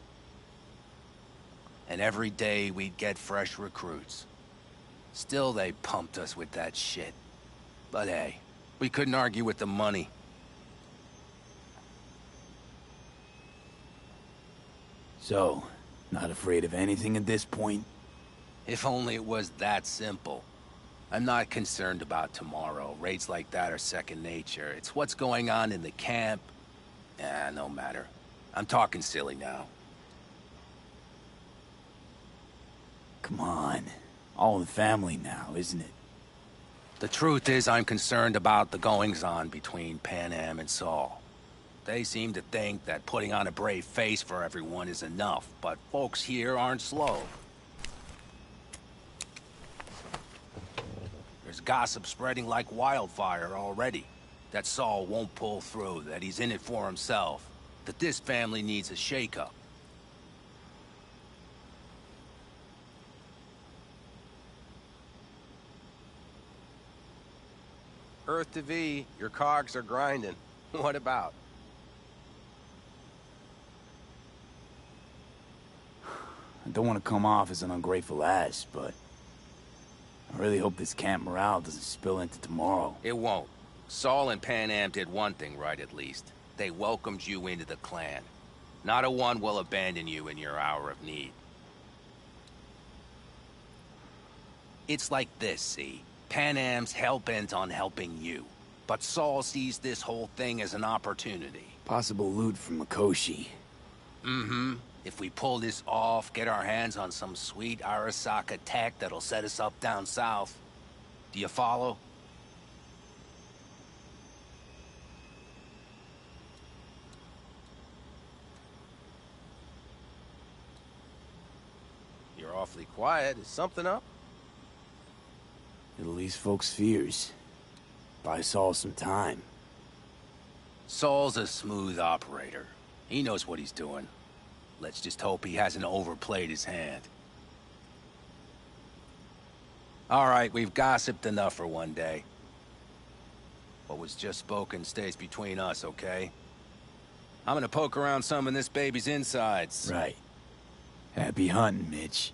Speaker 8: And every day we'd get fresh recruits. Still they pumped us with that shit. But hey, we couldn't argue with the money.
Speaker 4: So, not afraid of anything at this point?
Speaker 8: If only it was that simple. I'm not concerned about tomorrow. Raids like that are second nature. It's what's going on in the camp. No matter. I'm talking silly now.
Speaker 4: Come on. All in the family now, isn't it?
Speaker 8: The truth is, I'm concerned about the goings-on between Pan Am and Saul. They seem to think that putting on a brave face for everyone is enough, but folks here aren't slow. There's gossip spreading like wildfire already. That Saul won't pull through, that he's in it for himself, that this family needs a shake-up. Earth to V, your cogs are grinding. What about?
Speaker 4: I don't want to come off as an ungrateful ass, but I really hope this camp morale doesn't spill into tomorrow.
Speaker 8: It won't. Saul and Pan Am did one thing right, at least. They welcomed you into the clan. Not a one will abandon you in your hour of need. It's like this, see? Pan Am's hell-bent on helping you. But Saul sees this whole thing as an opportunity.
Speaker 4: Possible loot from Mikoshi.
Speaker 8: Mm-hmm. If we pull this off, get our hands on some sweet Arasaka tech that'll set us up down south. Do you follow? You're awfully quiet. Is something up?
Speaker 4: It'll ease folks' fears. Buy Saul some time.
Speaker 8: Saul's a smooth operator. He knows what he's doing. Let's just hope he hasn't overplayed his hand. All right, we've gossiped enough for one day. What was just spoken stays between us, okay? I'm gonna poke around some of this baby's insides.
Speaker 4: Right. Happy hunting, Mitch.